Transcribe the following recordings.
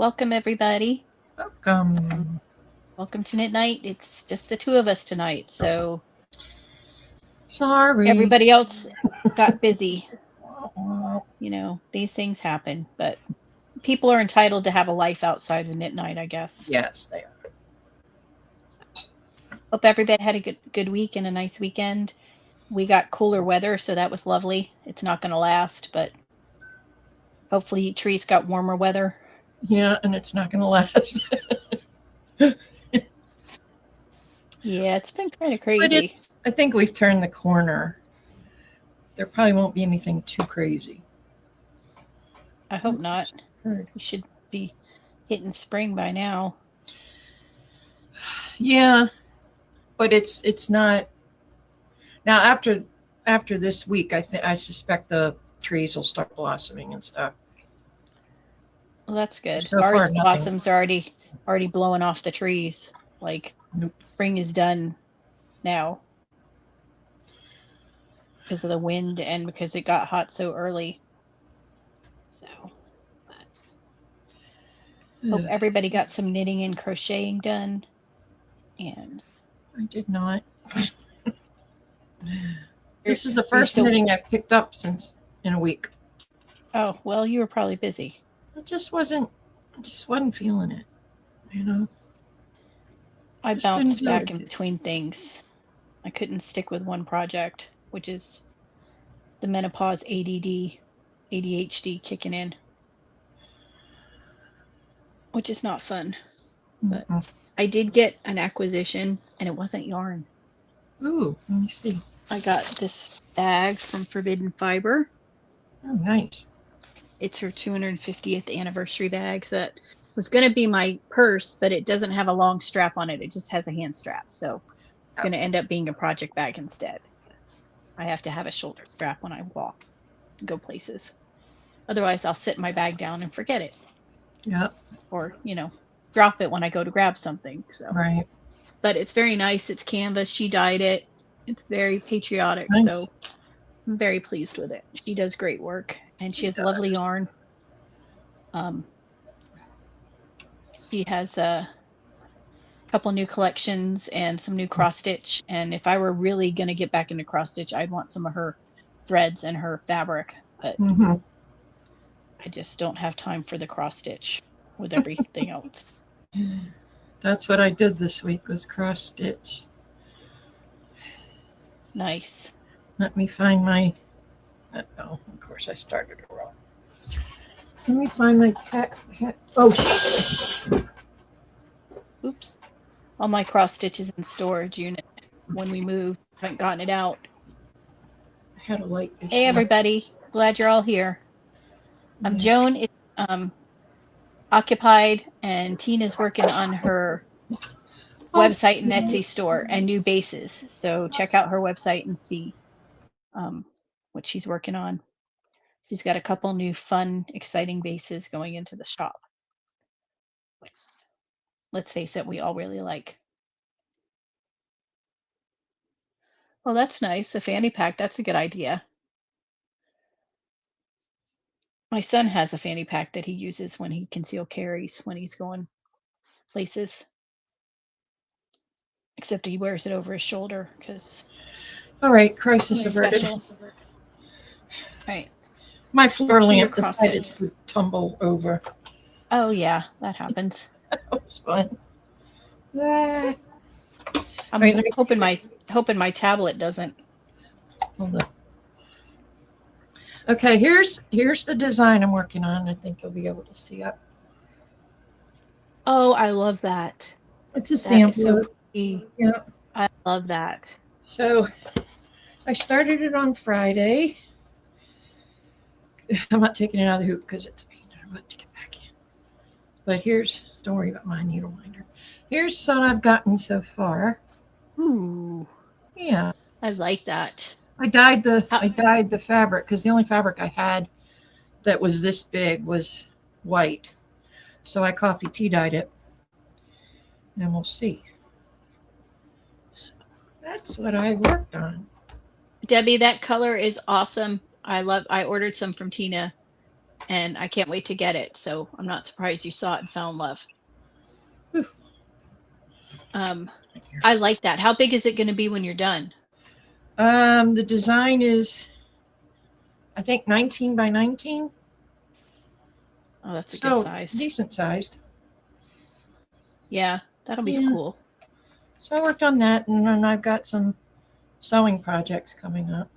Welcome, everybody. Welcome. Welcome to Knit Night. It's just the two of us tonight, so Sorry. everybody else got busy. You know, these things happen, but people are entitled to have a life outside of Knit Night, I guess. Yes, they are. Hope everybody had a good week and a nice weekend. We got cooler weather, so that was lovely. It's not going to last, but hopefully trees got warmer weather. Yeah, and it's not going to last. Yeah, it's been kind of crazy. But I think we've turned the corner. There probably won't be anything too crazy. I hope not. We should be hitting spring by now. Yeah, but it's not. Now after this week, I suspect the trees will start blossoming and stuff. Well, that's good. So Ours far, nothing. blossoms are already blowing off the trees. Like spring is done now because of the wind and because it got hot so early. So, but hope everybody got some knitting and crocheting done. And I did not. This is the first knitting I've picked up in a week. Oh, well, you were probably busy. I just wasn't feeling it, you know. I bounced back in between things. I couldn't stick with one project, which is the menopause ADHD kicking in, which is not fun. But I did get an acquisition, and it wasn't yarn. Ooh, let me see. I got this bag from Forbidden Fiber. Oh, nice. It's her 250th anniversary bag. So that was going to be my purse, but it doesn't have a long strap on it. It just has a hand strap. So it's going to end up being a project bag instead. Because I have to have a shoulder strap when I walk to go places. Otherwise, I'll sit my bag down and forget it. Yeah. Or, drop it when I go to grab something. So. Right. But it's very nice. It's canvas. She dyed it. It's very patriotic. Nice. So I'm very pleased with it. She does great work. And she has lovely yarn. She has a couple new collections and some new cross stitch. And if I were really going to get back into cross stitch, I'd want some of her threads and her fabric. But I just don't have time for the cross stitch with everything else. That's what I did this week, was cross stitch. Nice. Let me find my... Oh, of course I started it wrong. Let me find my cat. Oh, oops. All my cross stitches in storage unit. When we moved, haven't gotten it out. I had a light issue. Hey, everybody. Glad you're all here. Joan is occupied, and Tina's working on her website and Etsy store and new bases. So check out her website and see what she's working on. She's got a couple new fun, exciting bases going into the shop, which, let's face it, we all really like. Well, that's nice. A fanny pack. That's a good idea. My son has a fanny pack that he uses when he conceal carries when he's going places. Except he wears it over his shoulder because. All right, crisis averted. All right. My floor lamp decided to tumble over. Oh yeah, that happens. That was fun. I'm hoping my tablet doesn't. Hold on. Okay, here's the design I'm working on. I think you'll be able to see it. Oh, I love that. It's a sample. Yeah, I love that. So I started it on Friday. I'm not taking it out of the hoop because it's a pain in the butt to get back in. But don't worry about my needle minder. Here's what I've gotten so far. Ooh. Yeah. I like that. I dyed the fabric because the only fabric I had that was this big was white. So I coffee tea dyed it. And we'll see. So that's what I worked on. Debbie, that color is awesome. I ordered some from Tina and I can't wait to get it. So I'm not surprised you saw it and fell in love. Whew. I like that. How big is it going to be when you're done? The design is, I think, 19 by 19. Oh, that's a So good size. decent sized. Yeah, that'll be Yeah. cool. So I worked on that, and then I've got some sewing projects coming up.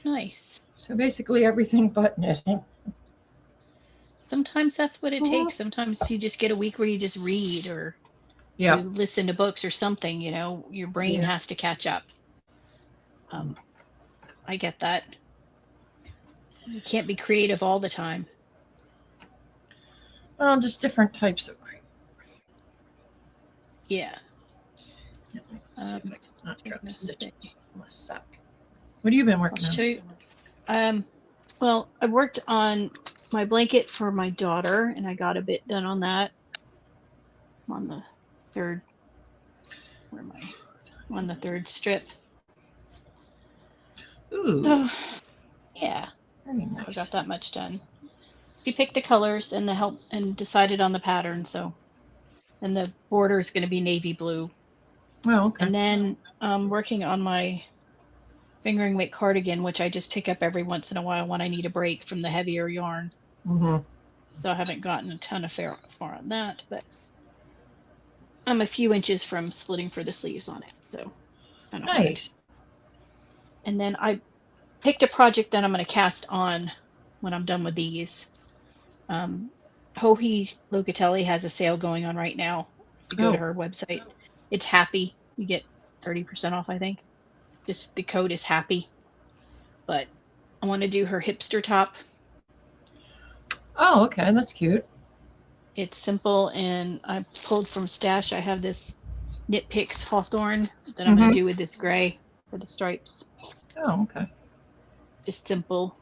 Nice. So basically everything but knitting. Sometimes that's what it Mhm. takes. Sometimes you just get a week where you just read or Yeah. you listen to books or something, you know, your brain Yeah. has to catch up. I get that. You can't be creative all the time. Well, just different types of cream. Yeah. Let's see if I can not drop goodness stitches off my sock. What have you been I'll working on? show you. Well, I worked on my blanket for my daughter, and I got a bit done on that. I'm on the third. Where am I? I'm on the third strip. Ooh, So, yeah, very I nice. got that much done. She picked the colors and the help and decided on the pattern. So, and the border is going to be navy blue. Oh, okay. And then I'm working on my fingering weight cardigan, which I just pick up every once in a while when I need a break from the heavier yarn. Mm-hmm. So I haven't gotten a ton of far on that, but I'm a few inches from slitting for the sleeves on it. So it's kind of hard. Nice. And then I picked a project that I'm going to cast on when I'm done with these. Joji Locatelli has a sale going on right now. If you go to her website, it's happy. You get 30% off, I think. Just the code is happy. But I want to do her hipster top. Oh, okay. That's cute. It's simple, and I pulled from Stash. I have this Knit Picks Hawthorne that I'm going to do with this gray for the stripes. Oh, okay. Just simple.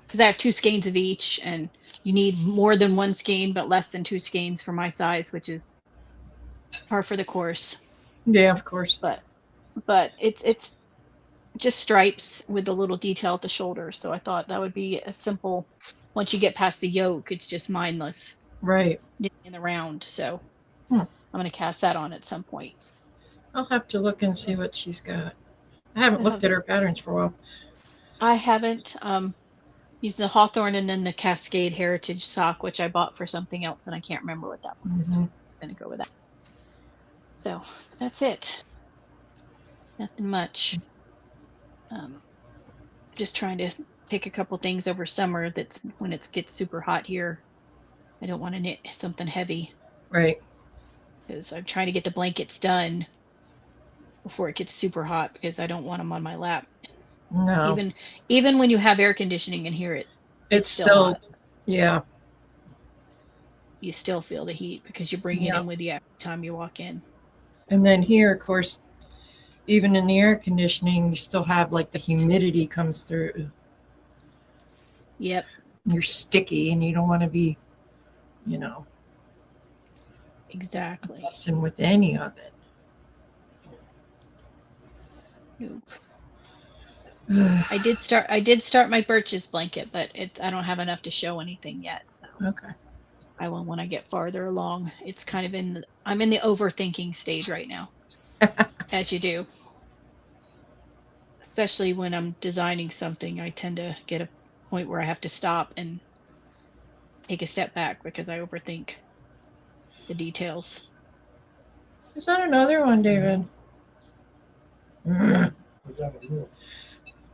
Because I have 2 skeins of each, and you need more than 1 skein, but less than 2 skeins for my size, which is par for the course. Yeah, of course. But it's just stripes with a little detail at the shoulder. So I thought that would be a simple. Once you get past the yoke, it's just mindless. Right. Knitting in the round. So I'm going to cast that on at some point. I'll have to look and see what she's got. I haven't looked at her patterns for a while. I haven't. Used the Hawthorne and then the Cascade Heritage sock, which I bought for something else, and I can't remember what that was. Mm-hmm. I was going to go with that. So that's it. Nothing much. Just trying to take a couple things over summer. That's when it gets super hot here. I don't want to knit something heavy. Right. Because I'm trying to get the blankets done before it gets super hot, because I don't want them on my lap. No. Even when you have air conditioning in here, it's still hot. Yeah. You still feel the heat because you bring it in with you every time you walk in. And then here, of course, even in the air conditioning, you still have like the humidity comes through. Yep. You're sticky, and you don't want to be, exactly messing with any of it. Nope. I did start my Birches blanket, but I don't have enough to show anything yet. So Okay. I will when I get farther along. It's kind of I'm in the overthinking stage right now, as you do. Especially when I'm designing something, I tend to get a point where I have to stop and take a step back because I overthink the details. Is that another one, David? That's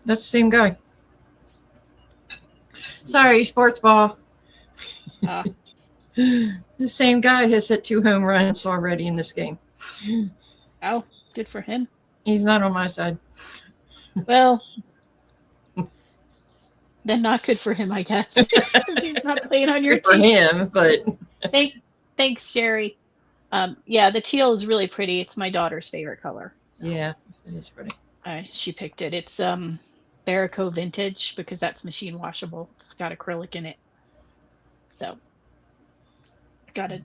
the same guy. Sorry, sports ball. The same guy has hit 2 home runs already in this game. Oh, good for him. He's not on my side. Well, then not good for him, I guess. He's not playing on your Good for team. him, but Thanks, Sherry. Yeah, the teal is really pretty. It's my daughter's favorite color. So. Yeah, it is pretty. She picked it. It's Barico Vintage because that's machine washable. It's got acrylic in it. So gotta,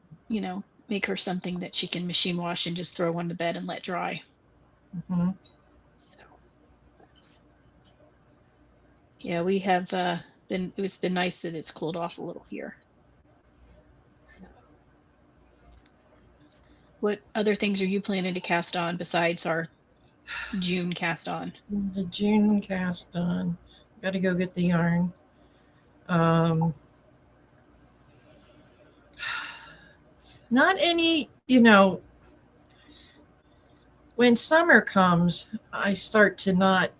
make her something that she can machine wash and just throw on the bed and let dry. Mm-hmm. So yeah, we have it's been nice that it's cooled off a little here. So. What other things are you planning to cast on besides our June cast on? The June cast on. Got to go get the yarn. Not any, when summer comes, I start to not.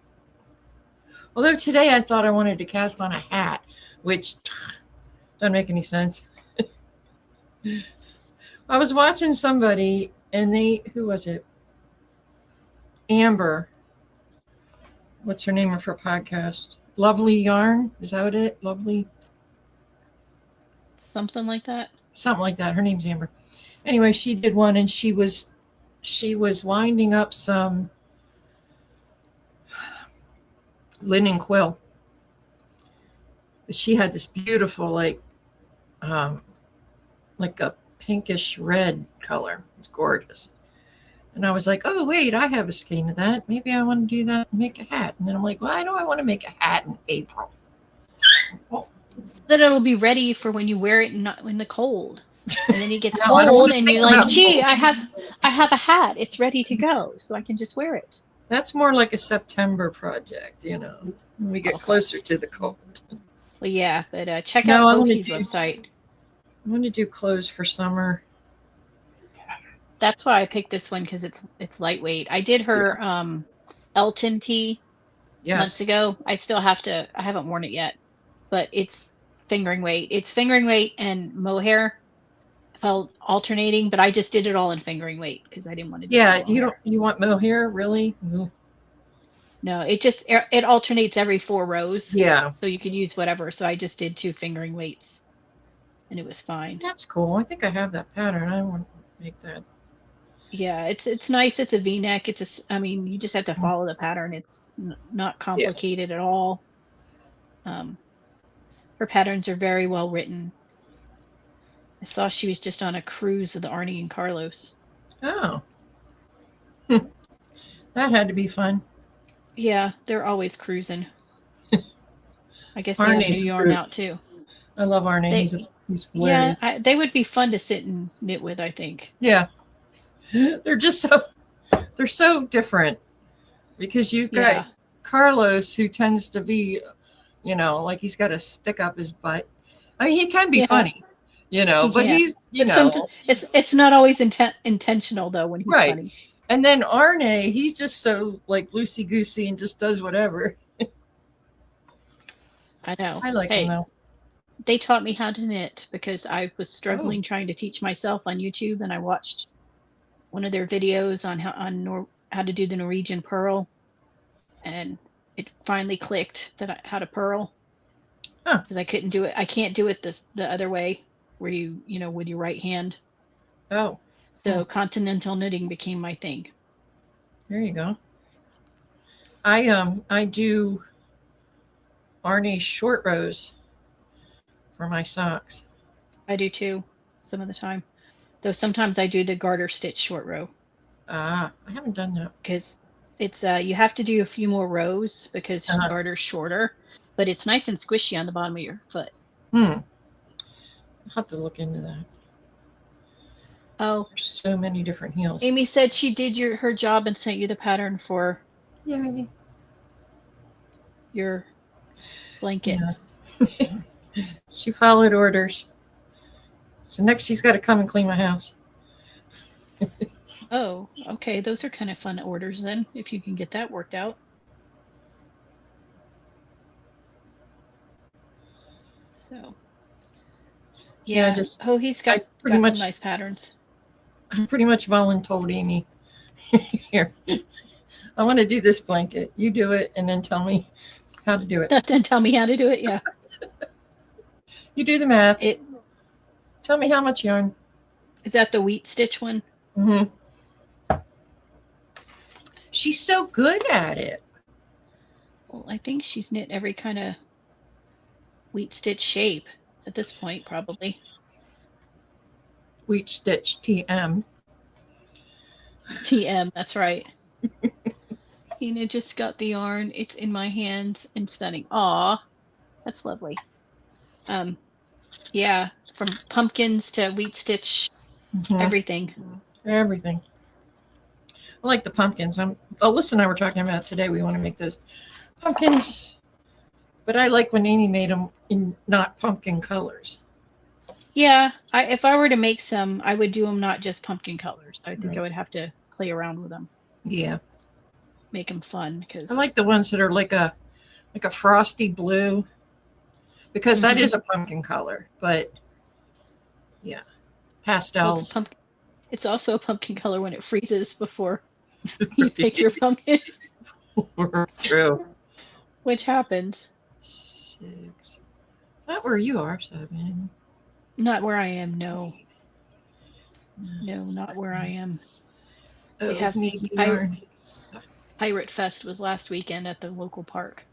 Although today I thought I wanted to cast on a hat, which doesn't make any sense. I was watching somebody and who was it? Amber. What's her name of her podcast? Lovely Yarn. Is that what it? Lovely. Something like that. Something like that. Her name's Amber. Anyway, she did one and she was winding up some linen quill. She had this beautiful, like a pinkish red color. It's gorgeous. And I was like, oh, wait, I have a skein of that. Maybe I want to do that and make a hat. And then I'm like, why do I want to make a hat in April? So that it'll be ready for when you wear it in the cold. And then it gets No, I don't cold wanna and think you're like, about gee, cold. I have a hat. It's ready to go. So I can just wear it. That's more like a September project, when we get closer to the cold. Well, yeah, but check No, out I'm gonna Kofi's website. I'm going to do clothes for summer. That's why I picked this one because it's lightweight. I did her Elton tee months ago. I haven't worn it yet, but it's fingering weight. It's fingering weight and mohair felt alternating, but I just did it all in fingering weight because I didn't want to do You want mohair, really? Mm. No, it alternates every 4 rows. Yeah. So you could use whatever. So I just did 2 fingering weights and it was fine. That's cool. I think I have that pattern. I want to make that. Yeah, it's nice. It's a V-neck. You just have to follow the pattern. It's not complicated at all. Her patterns are very well written. I saw she was just on a cruise with Arnie and Carlos. Oh. That had to be fun. Yeah, they're always cruising. I guess they have Arnie's new yarn out too. I love Arnie. He's hilarious. Yeah, they would be fun to sit and knit with, I think. Yeah. They're so different because you've got Carlos, who tends to be, like he's got to stick up his butt. I mean, he can be funny, but he's, it's not always intentional though when he's funny. And then Arne, he's just so like loosey goosey and just does whatever. I know. I like him though. They taught me how to knit because I was struggling trying to teach myself on YouTube, and I watched one of their videos on how to do the Norwegian purl, and it finally clicked how to purl because I couldn't do it. I can't do it the other way where you with your right hand. Oh, so continental knitting became my thing. There you go. I do Arnie's short rows for my socks. I do too, some of the time. Though sometimes I do the garter stitch short row. I haven't done that. Because it's you have to do a few more rows because garter's shorter, but it's nice and squishy on the bottom of your foot. I'll have to look into that. Oh. There's so many different heels. Amy said she did her job and sent you the pattern for your blanket. Yeah. She followed orders. So next she's got to come and clean my house. Oh, okay. Those are kind of fun orders then, if you can get that worked out. So, yeah. He's got some nice patterns. I pretty much voluntold Amy, here, I want to do this blanket. You do it and then tell me how to do it. Then tell me how to do it, yeah. You do the math. Tell me how much yarn. Is that the wheat stitch one? Mm-hmm. She's so good at it. Well, I think she's knit every kind of wheat stitch shape at this point, probably. Wheat stitch TM. TM, that's right. Tina just got the yarn. It's in my hands and stunning. Aw, That's lovely. Yeah, from pumpkins to wheat stitch, Mhm. everything. Everything. I like the pumpkins. Alyssa and I were talking about today. We want to make those pumpkins, but I like when Amy made them in not pumpkin colors. Yeah, if I were to make some, I would do them not just pumpkin colors. I think Right. I would have to play around with them, Yeah, make them fun. Because I like the ones that are like a frosty blue, because that Mhm. is a pumpkin color. But yeah, pastels. It's also a pumpkin color when it freezes before you pick your pumpkin, True. which happens. 6. Not where you are. 7. Not where I am. No, not where I am. Oh, have maybe Pirate Fest was last weekend at the local park.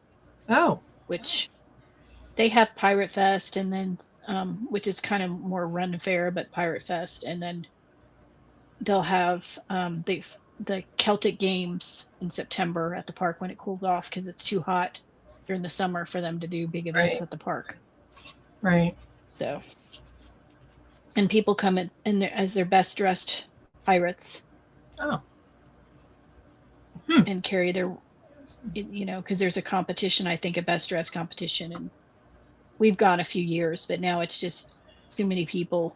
Oh, which they have Pirate Fest, and then which is kind of more Run Fair, but Pirate Fest, and then they'll have the Celtic Games in September at the park when it cools off because it's too hot during the summer for them to do big events Right. at the park. Right. So, and people come in there as their best dressed pirates. Oh. And carry their, because there's a competition, I think a best dressed competition, and we've gone a few years, but now it's just too many people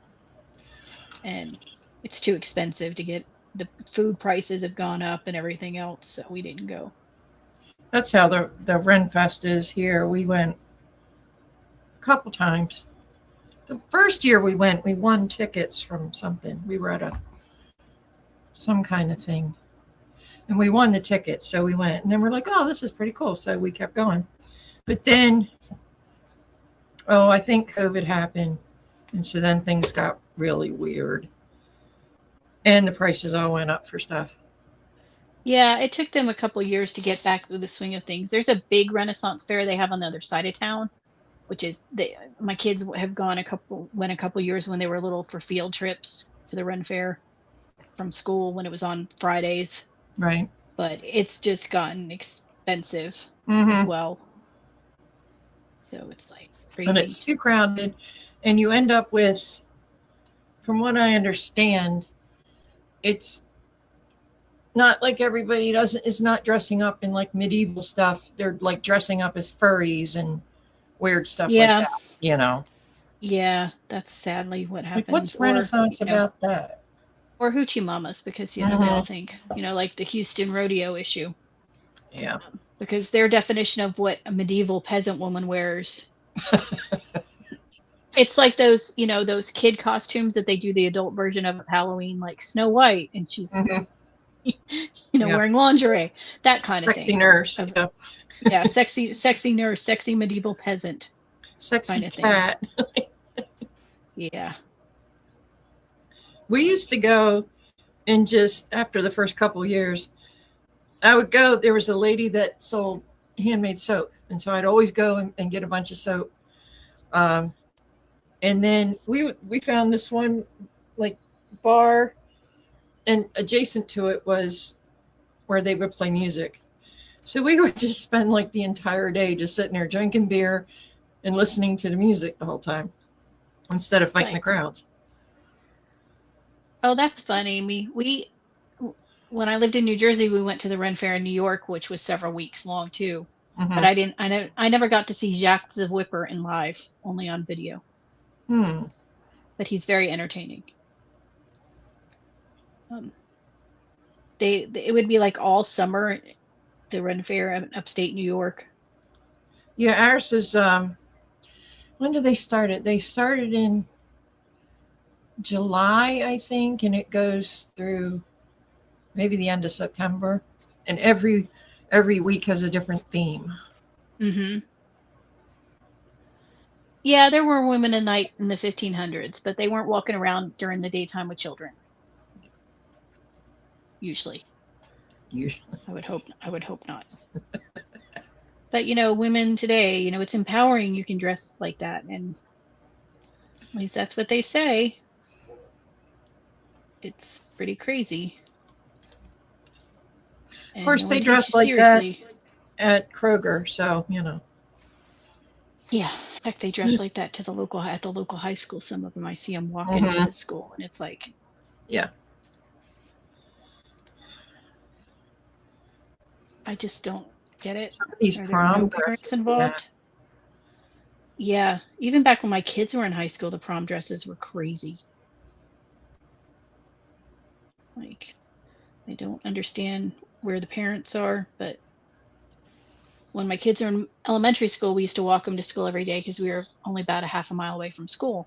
and it's too expensive to get. The food prices have gone up and everything else, so we didn't go. That's how the Renfest is here. We went a couple times. The first year we went, we won tickets from something. We were at some kind of thing, and we won the tickets, so we went. And then we're like, oh, this is pretty cool, so we kept going. But then, I think COVID happened, and so then things got really weird, and the prices all went up for stuff. Yeah, it took them a couple years to get back with the swing of things. There's a big Renaissance fair they have on the other side of town, which is my kids have gone went a couple years when they were little for field trips to the Ren Fair from school when it was on Fridays. Right. But it's just gotten expensive Mm-hmm. as well. So it's like crazy. And it's too crowded, and you end up with, from what I understand, it's not like everybody is not dressing up in like medieval stuff. They're like dressing up as furries and weird stuff like that, Yeah, that's sadly what happens. Like, what's Renaissance about that? Or hoochie mamas, because they all think, like the Houston rodeo issue. Yeah. Because their definition of what a medieval peasant woman wears, it's like those, those kid costumes that they do the adult version of Halloween, like Snow White, and she's wearing lingerie, that kind of sexy thing. Nurse. Yeah, sexy nurse, sexy medieval peasant. Sexy kind of cat. Yeah. We used to go, and just after the first couple of years, I would go. There was a lady that sold handmade soap, and so I'd always go and get a bunch of soap. And then we found this one like bar, and adjacent to it was where they would play music. So we would just spend like the entire day just sitting there drinking beer and listening to the music the whole time instead of fighting the crowds. Oh, that's funny. We when I lived in New Jersey, we went to the Ren Fair in New York, which was several weeks long too. Mm-hmm. But I never got to see Jacques the Whipper in live, only on video. But he's very entertaining. It would be like all summer, the Ren Fair in upstate New York. Yeah, ours is. When did they start it? They started in July, I think, and it goes through maybe the end of September. And every week has a different theme. Mm-hmm. Yeah, there were women at night in the 1500s, but they weren't walking around during the daytime with children. Usually. I would hope not. But women today, it's empowering. You can dress like that, and at least that's what they say. It's pretty crazy. Of course, they dress like that at Kroger, so Yeah. In fact, they dress like that to the local at the local high school. Some of them I see them walk into the school, and it's like, Yeah. I just don't get it. Some of these Are there prom no dresses. parents involved? Yeah. Even back when my kids were in high school, the prom dresses were crazy. Like, I don't understand where the parents are, but when my kids are in elementary school, we used to walk them to school every day because we were only about a half a mile away from school.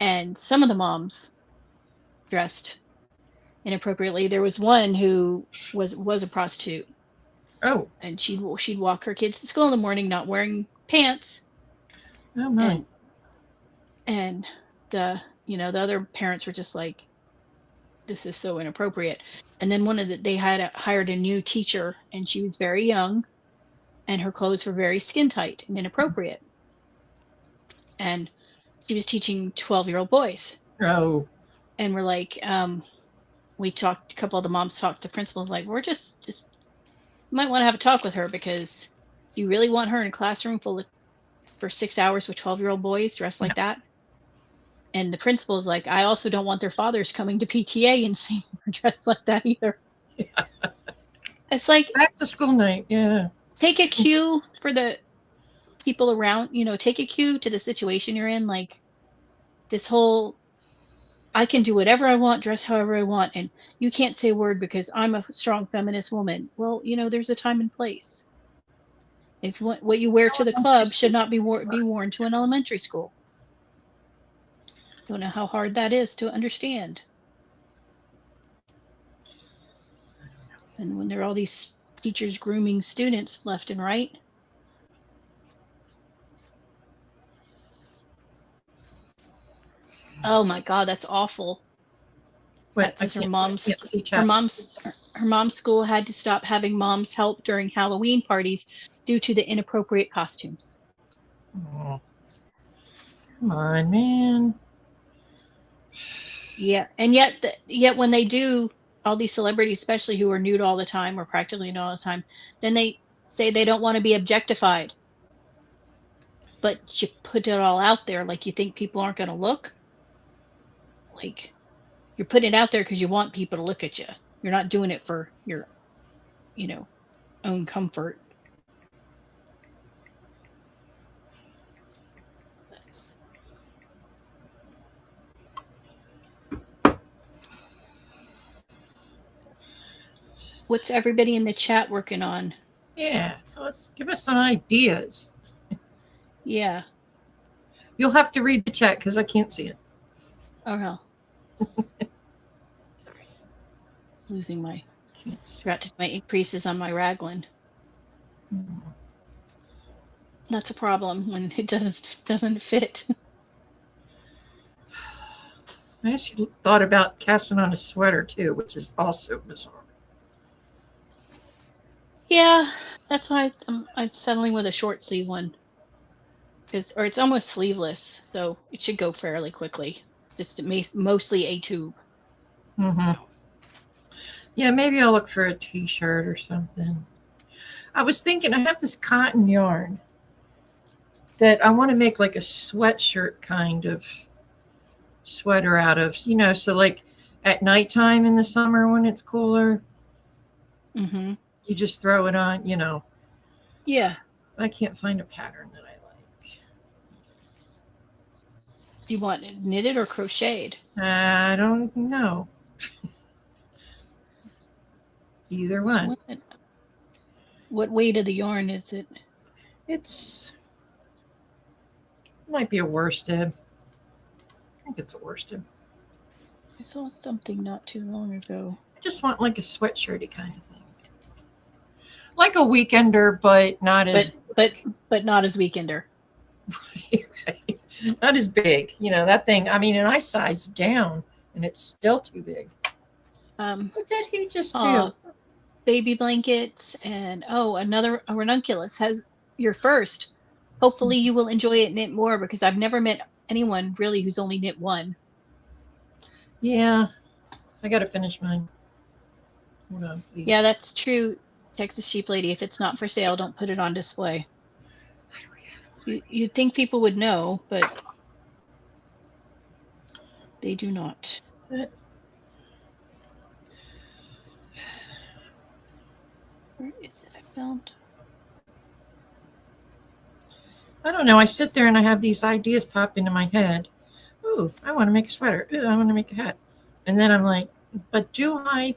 And some of the moms dressed inappropriately. There was one who was a prostitute, Oh. and she'd walk her kids to school in the morning not wearing pants, Oh my. and the the other parents were just like, this is so inappropriate. And then they had hired a new teacher, and she was very young, and her clothes were very skin tight and inappropriate, and she was teaching 12-year-old boys. Oh. And we're like, we talked, a couple of the moms talked to principals, like, we're just might want to have a talk with her, because do you really want her in a classroom for 6 hours with 12-year-old boys dressed like that? And the principal's like, I also don't want their fathers coming to PTA and seeing her dressed like that either. Yeah. It's like, Back to school night. Yeah. take a cue for the people around, take a cue to the situation you're in. Like, this whole, I can do whatever I want, dress however I want, and you can't say a word because I'm a strong feminist woman. Well, there's a time and place. If what you wear to the club should not be worn to an elementary school. Don't know how hard that is to understand. And when there are all these teachers grooming students left and right. Oh my God, that's awful. That's her mom's school had to stop having moms help during Halloween parties due to the inappropriate costumes. Oh. Come on, man. Yeah, and yet when they do, all these celebrities, especially who are nude all the time or practically nude all the time, then they say they don't want to be objectified. But you put it all out there, like, you think people aren't going to look? Like, you're putting it out there because you want people to look at you. You're not doing it for your, own comfort. What's everybody in the chat working on? Yeah, give us some ideas. Yeah. You'll have to read the chat because I can't see it. Oh, no. Sorry. Losing my increases on my Raglan. That's a problem when it doesn't fit. I actually thought about casting on a sweater too, which is also bizarre. Yeah, that's why I'm settling with a short sleeve one, or it's almost sleeveless, so it should go fairly quickly. It's just mostly a tube. Mm-hmm. Yeah, maybe I'll look for a t-shirt or something. I was thinking I have this cotton yarn that I want to make like a sweatshirt kind of sweater out of, so like at nighttime in the summer when it's cooler, you just throw it on, Yeah. I can't find a pattern that I like. Do you want it knitted or crocheted? I don't know. Either one. What weight of the yarn is it? It might be a worsted. I think it's a worsted. I saw something not too long ago. I just want like a sweatshirty kind of thing. Like a weekender, but not as but not as weekender. Right. Not as big. That thing, and I sized down and it's still too big. What did he just do? Baby blankets and another ranunculus has your first. Hopefully you will enjoy it, knit more, because I've never met anyone really who's only knit one. Yeah, I gotta finish mine. Hold on, please. Yeah, that's true. Texas Sheep Lady, if it's not for sale, don't put it on display. Why do we have You'd think people would know, but they do not. But Where is it? I found. I don't know. I sit there and I have these ideas pop into my head. Ooh, I want to make a sweater. Ooh, I want to make a hat. And then I'm like, but do I?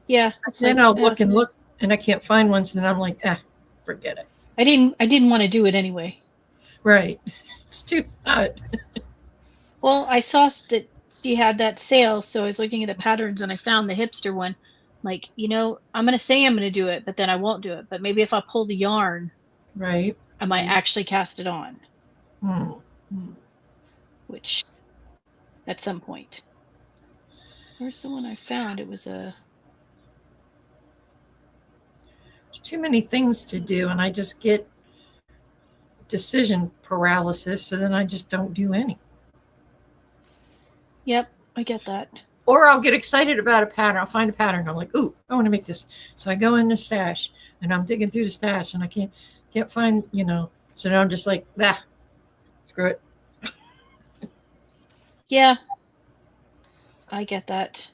Yeah. Then like, I'll look and look, and I can't find one. So then I'm like, forget it. I didn't want to do it anyway. Right. It's too hot. Well, I saw that she had that sale, so I was looking at the patterns and I found the hipster one. Like, I'm going to say I'm going to do it, but then I won't do it. But maybe if I pull the yarn, Right. I might actually cast it on. Hmm. Which, at some point. Where's the one I found? It was a... There's too many things to do, and I just get decision paralysis, so then I just don't do any. Yep, I get that. Or I'll get excited about a pattern. I'll find a pattern. I'm like, ooh, I want to make this. So I go in the stash, and I'm digging through the stash, and I can't find, So now I'm just like, screw it. Yeah, I get that.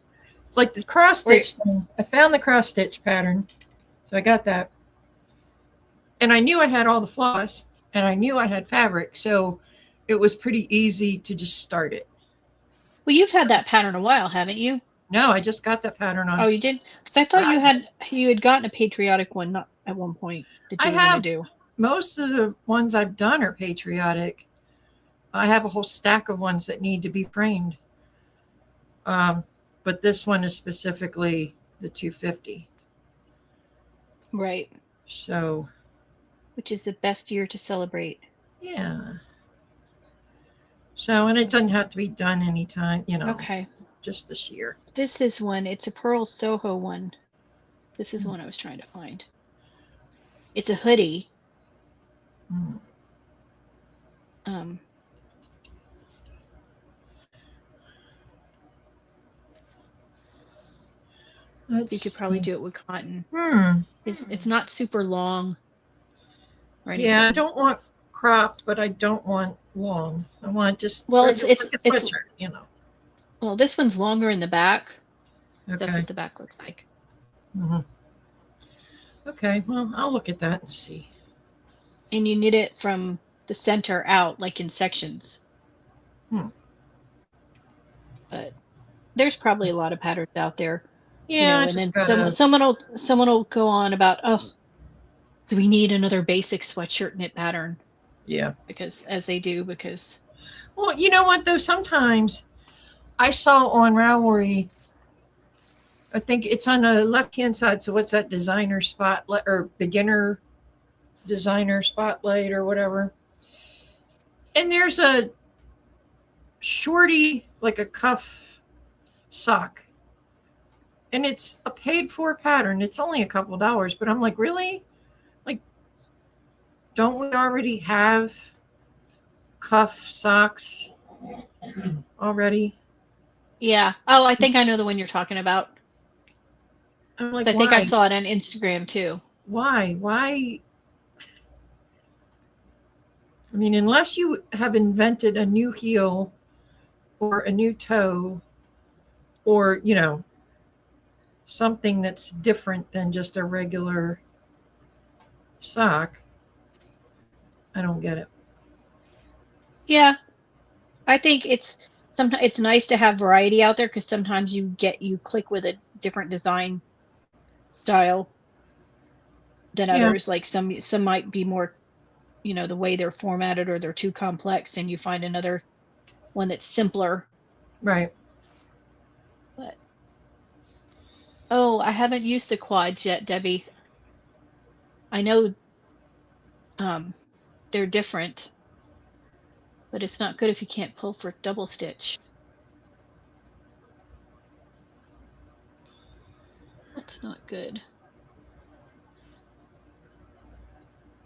It's like the cross stitch thing. I found the cross stitch pattern, so I got that. And I knew I had all the floss, and I knew I had fabric, so it was pretty easy to just start it. Well, you've had that pattern a while, haven't you? No, I just got that pattern on. Oh, you did? Because I thought you had gotten a patriotic one not at one point that you were going to do. Most of the ones I've done are patriotic. I have a whole stack of ones that need to be framed. But this one is specifically the 250. Right. So. Which is the best year to celebrate. Yeah. So, and it doesn't have to be done anytime, Okay. Just this year. This is one. It's a Pearl Soho one. This is one I was trying to find. It's a hoodie. You could probably do it with cotton. It's not super long. Yeah, I don't want cropped, but I don't want long. I want just it's like a sweatshirt, Well, this one's longer in the back. Okay. That's what the back looks like. Mm-hmm. Okay, well, I'll look at that and see. And you knit it from the center out, like in sections. But there's probably a lot of patterns out there. Yeah, and then someone will go on about, do we need another basic sweatshirt knit pattern? Yeah, because well, you know what though, sometimes I saw on Ravelry, I think it's on the left hand side, so what's that, designer spotlight or beginner designer spotlight or whatever, and there's a shorty, like a cuff sock, and it's a paid for pattern. It's only a couple $, but I'm like, really? Like, don't we already have cuff socks already? Yeah. Oh, I think I know the one you're talking about. I'm like, I think I saw it on Instagram too. Why? I mean, unless you have invented a new heel or a new toe or, something that's different than just a regular sock, I don't get it. Yeah. I think sometimes it's nice to have variety out there, because sometimes you click with a different design style than others. Like some might be more, the way they're formatted, or they're too complex, and you find another one that's simpler. Right. But I haven't used the quads yet, Debbie. I know they're different, but it's not good if you can't pull for double stitch. That's not good.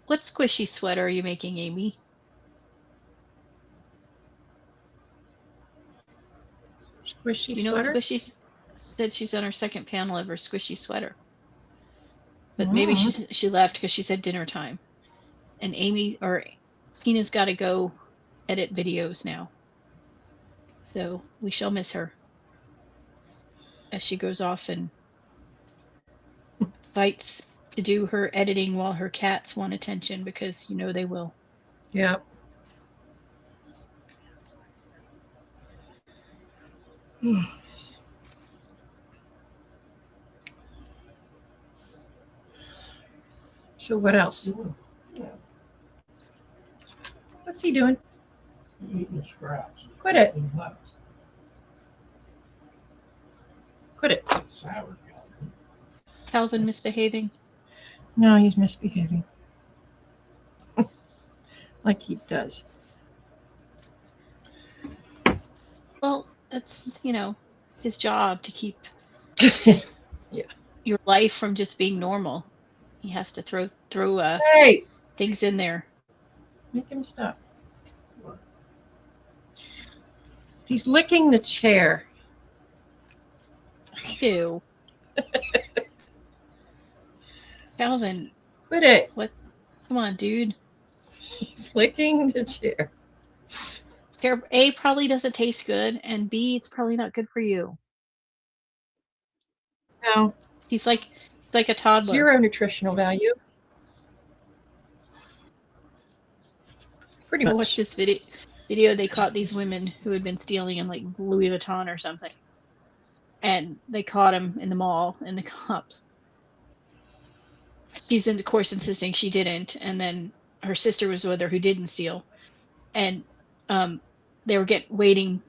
What squishy sweater are you making, Amy? Squishy you know sweater? What Squishy said? She's on her second panel of her squishy sweater. but maybe she left because she said dinner time. And Tina's got to go edit videos now. So we shall miss her as she goes off and fights to do her editing while her cats want attention, because they will. Yeah. So what else? What's he doing? Eating scraps. Quit it. And nuts. Quit it. Sour Is Calvin misbehaving? No, he's misbehaving. Like he does. Well, that's, his job to keep Yeah. your life from just being normal. He has to throw Hey! things in there. Make him stop. He's licking the chair. Ew. Calvin, Quit it. come on, dude. He's licking the chair. A, probably doesn't taste good, and B, it's probably not good for you. No. He's like a toddler. 0 nutritional value. Pretty I much. watched this video. They caught these women who had been stealing in like Louis Vuitton or something, and they caught him in the mall. And the cops, she's of course insisting she didn't, and then her sister was with her who didn't steal, and they were waiting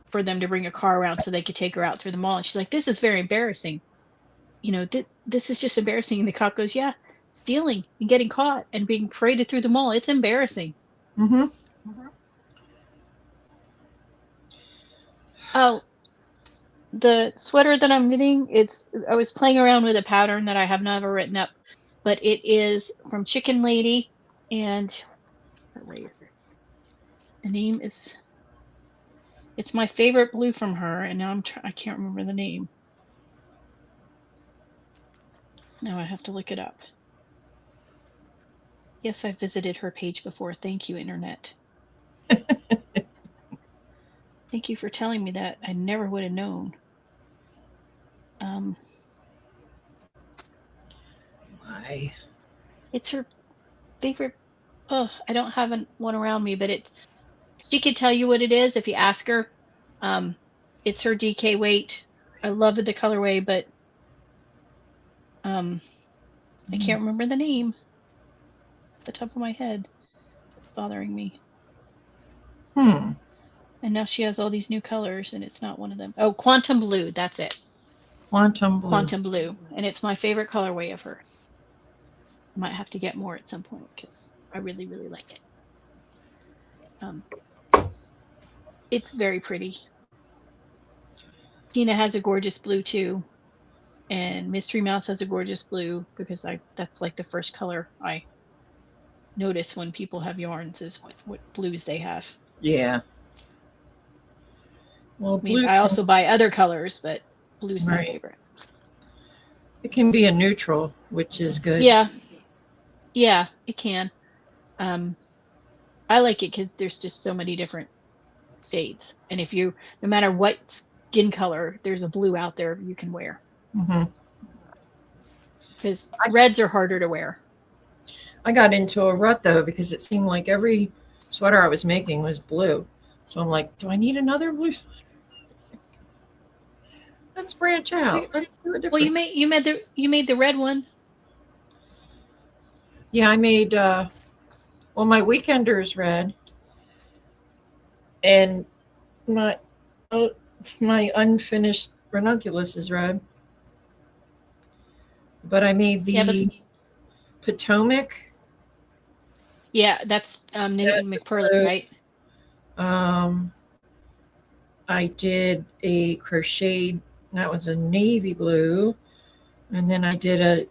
for them to bring a car around so they could take her out through the mall. And she's like, "This is very embarrassing. This is just embarrassing." And the cop goes, "Yeah, stealing and getting caught and being paraded through the mall, it's embarrassing." Mm-hmm. Oh, the sweater that I'm knitting, I was playing around with a pattern that I have never written up, but it is from Chicken Lady, and where is it? The name is, it's my favorite blue from her, and now I can't remember the name. Now I have to look it up. Yes, I've visited her page before. Thank you, Internet. Thank you for telling me that. I never would have known. Why? It's her favorite. Oh, I don't have one around me, but she could tell you what it is if you ask her. It's her DK weight. I love the colorway, but I can't remember the name off the top of my head. It's bothering me. And now she has all these new colors, and it's not one of them. Oh, Quantum Blue. That's it. Quantum Blue. Quantum Blue. And it's my favorite colorway of hers. I might have to get more at some point because I really, really like it. It's very pretty. Tina has a gorgeous blue too. And Mystery Mouse has a gorgeous blue, because that's like the first color I notice when people have yarns, is what blues they have. Yeah. Well, blue. I also buy other colors, but blue's my favorite. It can be a neutral, which is good. Yeah, it can. I like it because there's just so many different shades, and no matter what skin color, there's a blue out there you can wear. Because reds are harder to wear. I got into a rut though, because it seemed like every sweater I was making was blue. So I'm like, do I need another blue sweater? Let's branch out. Let's do a different. Well, you made the red one. Yeah, I made my Weekender is red, and my unfinished ranunculus is red. But I made the Potomac. Yeah, that's Knitting McPerlin, right? I did a crocheted, that was a navy blue, and then I did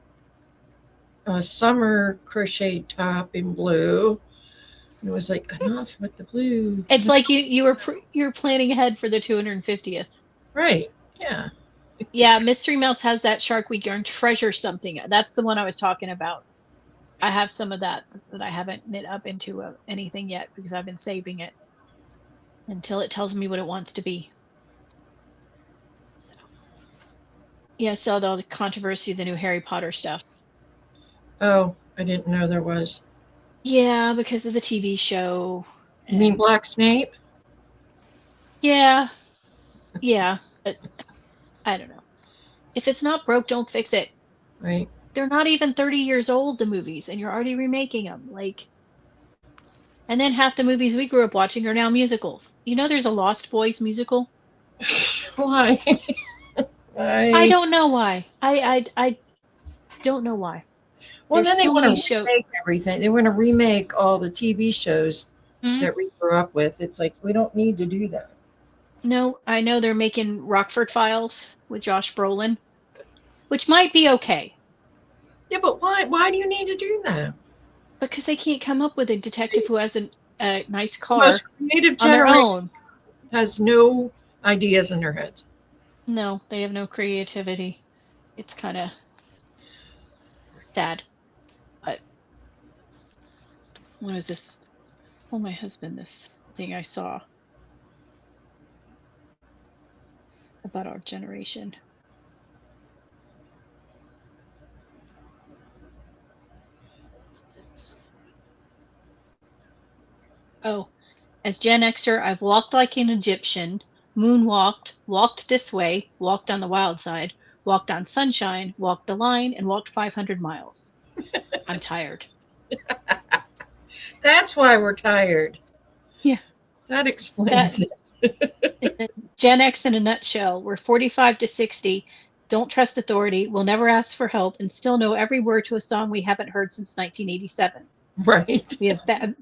a summer crocheted top in blue. And it was like, enough with the blue. It's like you were planning ahead for the 250th. Right. Yeah. Yeah, Mystery Mouse has that Shark Week Yarn Treasure something. That's the one I was talking about. I have some of that I haven't knit up into anything yet because I've been saving it until it tells me what it wants to be. So, yeah, so all the controversy of the new Harry Potter stuff. Oh, I didn't know there was. Yeah, because of the TV show. You mean and- Black Snape? Yeah. Yeah, but I don't know. If it's not broke, don't fix it. Right. They're not even 30 years old, the movies, and you're already remaking them. Like, and then half the movies we grew up watching are now musicals. You know, there's a Lost Boys musical. Why? Why? I don't know why. I don't know why. Well, There's then they so want many to shows. remake everything. They want to remake all the TV shows Hmm? that we grew up with. It's like we don't need to do that. No, I know they're making Rockford Files with Josh Brolin, which might be okay Yeah, but why? Why do you need to do that? because they can't come up with a detective who has a nice The car most creative on their generation own. has no ideas in their heads. No, they have no creativity. It's kind of sad. But what is this? I told my husband this thing I saw about our generation. Oh, as Gen Xer, I've walked like an Egyptian, moonwalked, walked this way, walked on the wild side, walked on sunshine, walked the line, and walked 500 miles. I'm tired. That's why we're tired. Yeah. That explains it. Gen X in a nutshell. We're 45 to 60, don't trust authority, will never ask for help, and still know every word to a song we haven't heard since 1987. Right.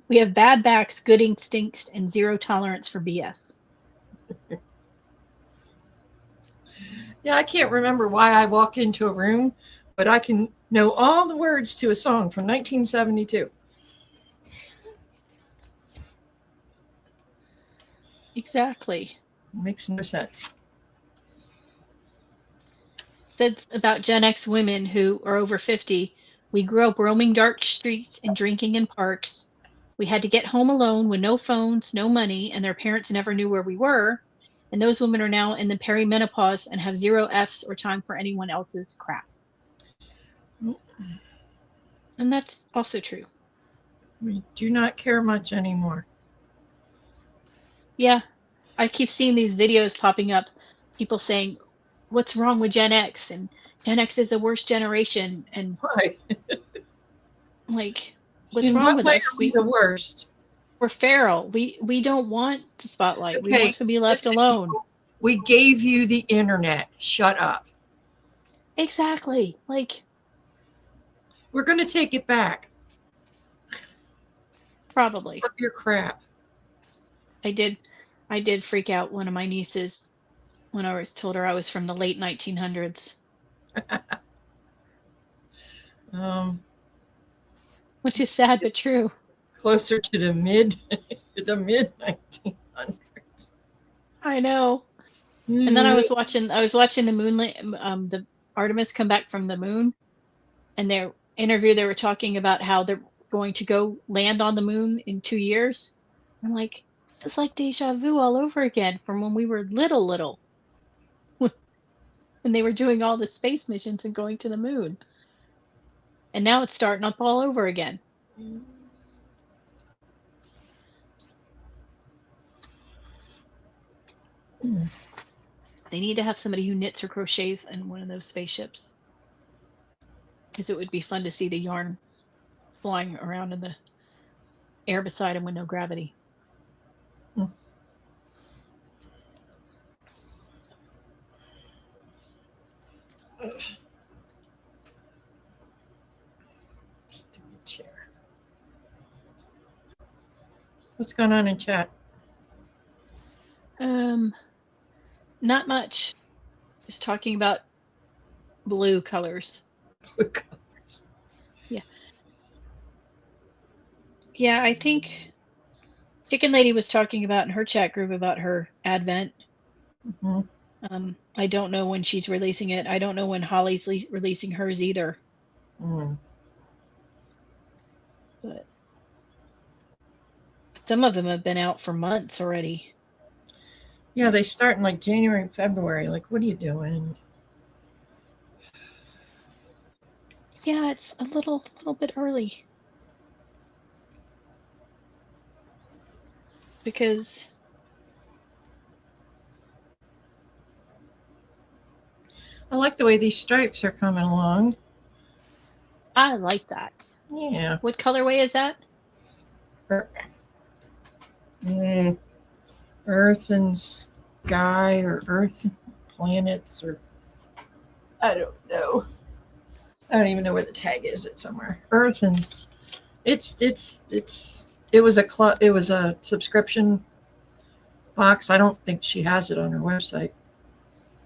We have bad backs, good instincts, and zero tolerance for BS. Yeah, I can't remember why I walk into a room, but I can know all the words to a song from 1972. Exactly. Makes no sense. Said about Gen X women who are over 50, we grew up roaming dark streets and drinking in parks. We had to get home alone with no phones, no money, and their parents never knew where we were. And those women are now in the perimenopause and have zero F's or time for anyone else's crap. And that's also true. We do not care much anymore. Yeah, I keep seeing these videos popping up, people saying, what's wrong with Gen X? And Gen X is the worst generation. And Why? like, what's In wrong what with way us? are we the worst? We're feral. We don't want the spotlight. We Okay, want to be left listen, alone. We gave you the internet. Shut up. Exactly. Like, We're going to take it back. probably. Up your crap. I did freak out one of my nieces when I was told her I was from the late 1900s, which is sad but true. Closer to the mid 1900s. I know. And then I was watching the moonlight, the Artemis come back from the moon, and their interview they were talking about how they're going to go land on the moon in 2 years. I'm like, this is like deja vu all over again from when we were little, when they were doing all the space missions and going to the moon, and now it's starting up all over again. They need to have somebody who knits or crochets in one of those spaceships, because it would be fun to see the yarn flying around in the air beside them with no gravity. Stupid chair. What's going on in chat? Not much. Just talking about blue colors. Blue colors. Yeah, I think Chicken Lady was talking about in her chat group about her Advent. Mhm. I don't know when she's releasing it. I don't know when Holly's releasing hers either. Mm. But some of them have been out for months already. Yeah, they start in like January and February. Like, what are you doing? Yeah, it's a little bit early. Because I like the way these stripes are coming along. I like that. Yeah. What colorway is that? Mm. Earth and sky, or Earth and planets, or I don't know. I don't even know where the tag is. It's somewhere. Earth and it was a subscription box. I don't think she has it on her website.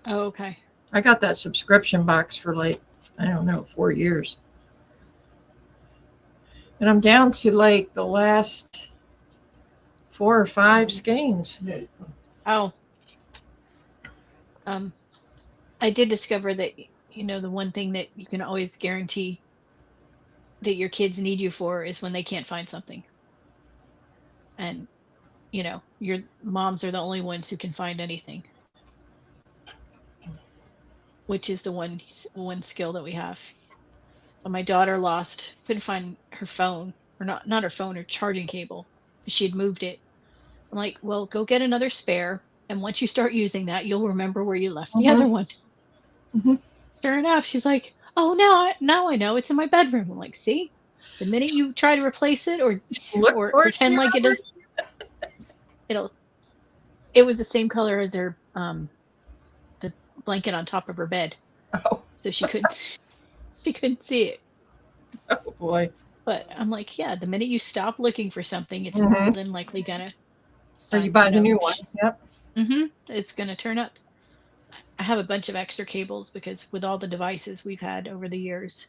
Oh, okay. I got that subscription box for like, I don't know, 4 years. And I'm down to like the last 4 or 5 skeins. Yeah. Oh. I did discover that, the one thing that you can always guarantee that your kids need you for is when they can't find something. And, your moms are the only ones who can find anything. Which is the one skill that we have. When my daughter couldn't find her phone, or not her phone, her charging cable, because she had moved it. I'm like, well, go get another spare, and once you start using that, you'll remember where you left the other one. Mhm. Sure enough, she's like, oh, now I know it's in my bedroom. I'm like, see, the minute you try to replace it or Look for it, pretend like it is, it was the same color as her the blanket on top of her bed, Oh, so she couldn't see it. oh boy. But I'm like, yeah, the minute you stop looking for something, it's Mhm. more than likely gonna. So you buy the new one. Yep. It's gonna turn up. I have a bunch of extra cables because with all the devices we've had over the years,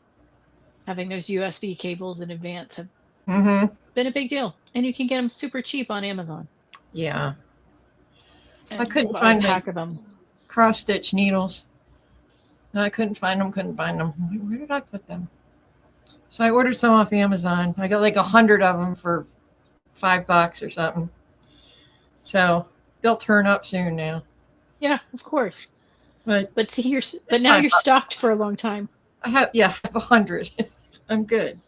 having those USB cables in advance have Mm-hmm. been a big deal, and you can get them super cheap on Amazon. Yeah. And I couldn't buy find a my pack of them. cross stitch needles. No, I couldn't find them. Where did I put them? So I ordered some off Amazon. I got like 100 of them for $5 or something. So they'll turn up soon now. Yeah, of course. But see, but now you're stocked for a long time. I have 100. I'm good.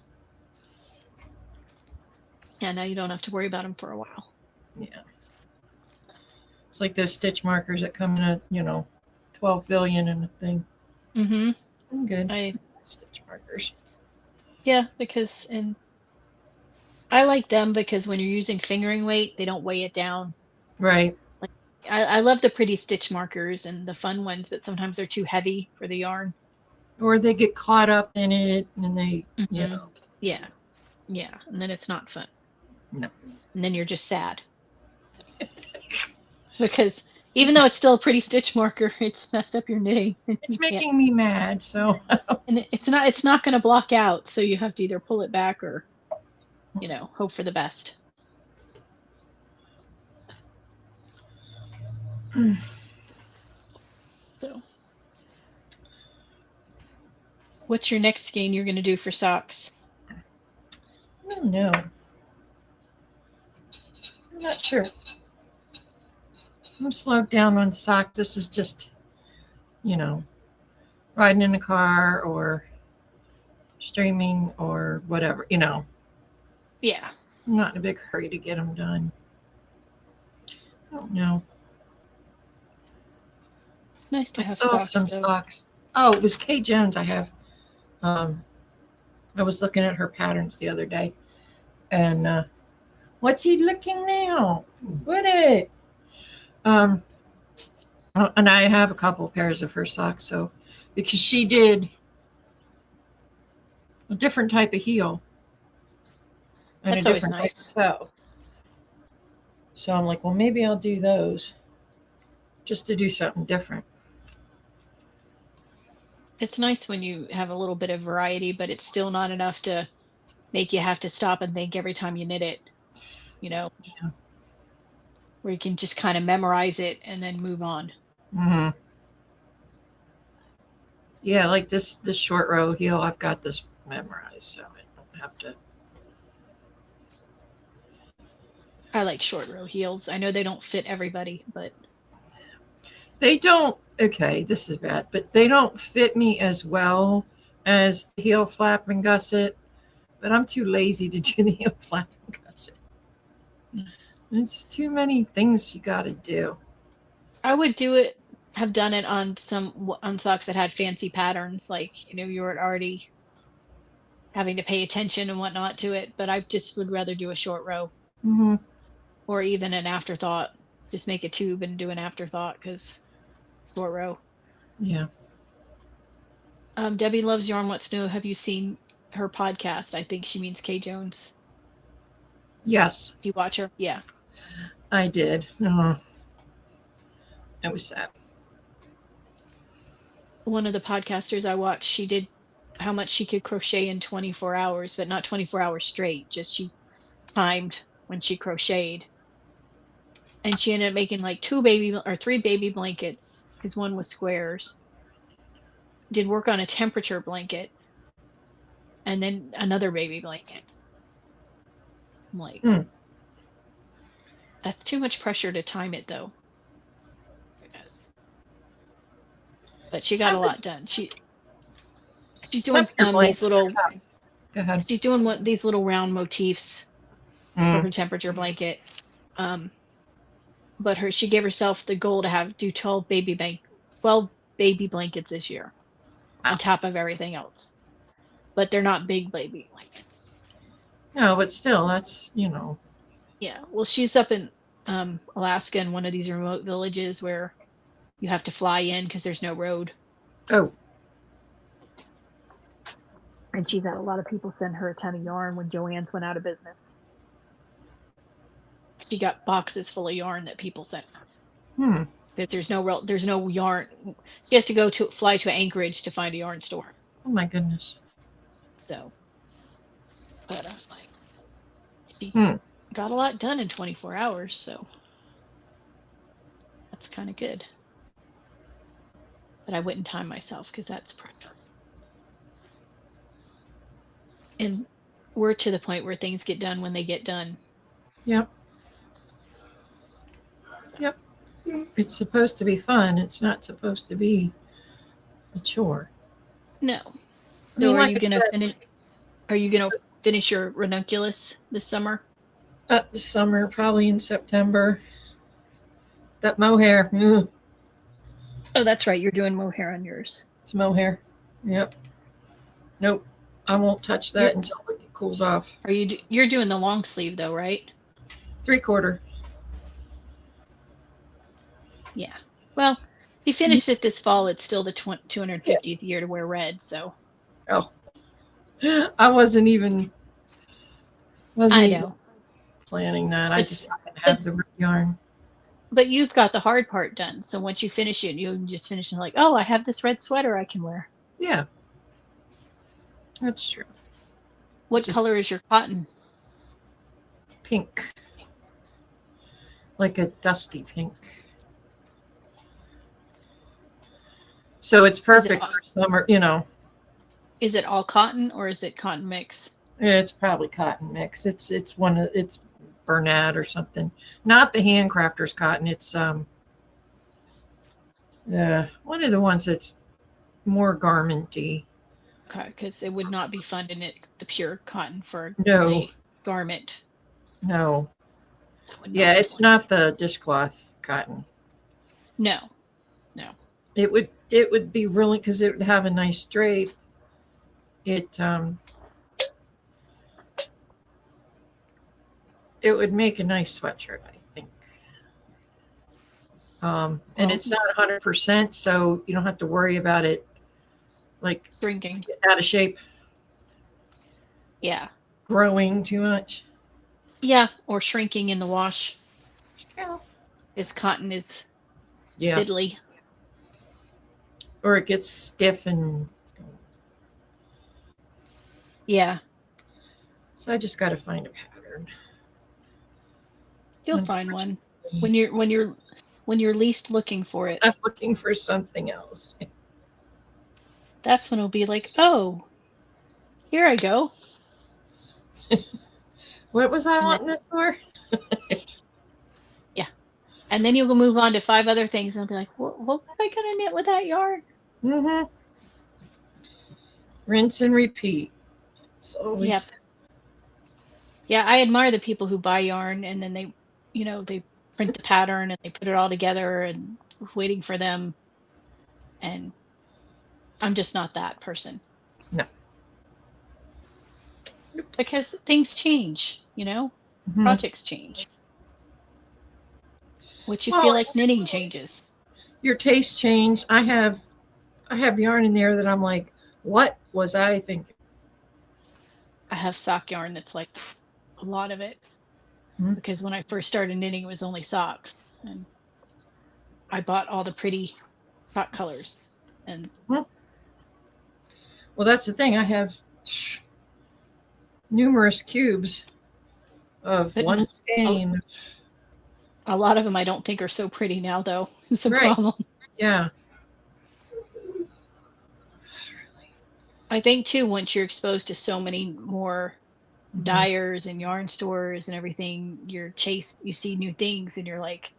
Yeah, now you don't have to worry about them for a while. Yeah. It's like those stitch markers that come in a 12 billion and a thing. Mm-hmm. I'm good. Stitch markers. Yeah, I like them because when you're using fingering weight, they don't weigh it down. Right. Like I love the pretty stitch markers and the fun ones, but sometimes they're too heavy for the yarn. Or they get caught up in it and they, Yeah. Yeah. And then it's not fun. No. And then you're just sad. Because even though it's still a pretty stitch marker, it's messed up your knitting. It's making me mad, so. And it's not going to block out, so you have to either pull it back or, hope for the best. So, what's your next skein you're going to do for socks? I don't know. I'm not sure. I'm slowed down on socks. This is just, riding in a car or streaming or whatever, Yeah. I'm not in a big hurry to get them done. I don't know. It's nice to I have saw socks. some socks. Oh, it was Kay Jones I have. I was looking at her patterns the other day. And what's he looking now? What it? And I have a couple pairs of her socks, so because she did a different type of heel and That's a always different nice. type of toe. So I'm like, well, maybe I'll do those just to do something different. It's nice when you have a little bit of variety, but it's still not enough to make you have to stop and think every time you knit it, Yeah. where you can just kind of memorize it and then move on. Mm-hmm. Yeah, like this short row heel, I've got this memorized, so I don't have to. I like short row heels. I know they don't fit everybody, but They don't. Okay, this is bad, but they don't fit me as well as the heel flap and gusset. But I'm too lazy to do the heel flap and gusset. It's too many things you got to do. I would have done it on socks that had fancy patterns, like, you were already having to pay attention and whatnot to it. But I just would rather do a short row Mm-hmm. or even an afterthought. Just make a tube and do an afterthought because short row. Yeah. Debbie Loves Yarn Wants to know, have you seen her podcast? I think she means Kay Jones. Yes, Do you watch her? Yeah. I did. Oh, it was sad. One of the podcasters I watched, she did how much she could crochet in 24 hours, but not 24 hours straight. Just she timed when she crocheted. And she ended up making like 3 baby blankets because one was squares. Did work on a temperature blanket and then another baby blanket. I'm like, that's too much pressure to time it though. But she got a lot done. She's doing these little. Go ahead. She's doing these little round motifs for her temperature blanket. But she gave herself the goal to do 12 baby blankets this year, on top of everything else. But they're not big baby blankets. No, but still, that's Yeah. Well, she's up in Alaska in one of these remote villages where you have to fly in because there's no road. Oh. And she's had a lot of people send her a ton of yarn when Joann's went out of business. She got boxes full of yarn that people sent her. Because there's no yarn. She has to fly to Anchorage to find a yarn store. Oh my goodness. So, but I was like, she got a lot done in 24 hours, so that's kind of good. But I wouldn't time myself because that's pressure. And we're to the point where things get done when they get done. Yep. Yep. It's supposed to be fun. It's not supposed to be a chore. No. So are you gonna finish? Are you gonna finish your ranunculus this summer? This summer, probably in September. That mohair. Oh, that's right. You're doing mohair on yours. It's mohair. Yep. Nope. I won't touch that until it cools off. You're doing the long sleeve though, right? 3/4. Yeah. Well, if you finish it this fall, it's still the 250th year to wear red. So. Oh. I wasn't even planning that. I just had the yarn. But you've got the hard part done. So once you finish it, you just finish it like, oh, I have this red sweater I can wear. Yeah. That's true. What color is your cotton? Pink. Like a dusty pink. So it's perfect for summer, Is it all cotton or is it cotton mix? It's probably cotton mix. It's Bernat or something. Not the handcrafter's cotton. It's one of the ones that's more garmenty. Okay, because it would not be fun to knit the pure cotton for a garment. No. Yeah, it's not the dishcloth cotton. No. It would be really, because it would have a nice drape. It would make a nice sweatshirt, I think. And it's not 100%, so you don't have to worry about it like shrinking, out of shape. Yeah. Growing too much. Yeah, or shrinking in the wash. Yeah. This cotton is fiddly. Or it gets stiff and. Yeah. So I just got to find a pattern. You'll find one when you're least looking for it. I'm looking for something else. That's when it'll be like, oh, here I go. What was I And wanting this for? And then you'll move on to 5 other things and I'll be like, what was I going to knit with that yarn? Mm-hmm. Rinse and repeat. It's always. Yep. Yeah, I admire the people who buy yarn and then they, they print the pattern and they put it all together and waiting for them. And I'm just not that person. No. Because things change, Mhm. projects change. What you Well, feel like knitting changes. Your taste change. I have yarn in there that I'm like, what was I thinking? I have sock yarn that's like a lot of it. Mhm. Because when I first started knitting, it was only socks. And I bought all the pretty sock colors. And Well, that's the thing. I have numerous cubes of But- one skein. a lot of them I don't think are so pretty now, though, is the Right. problem. Yeah. I think, too, once you're exposed to so many more Mhm. dyers and yarn stores and everything, you see new things and you're like,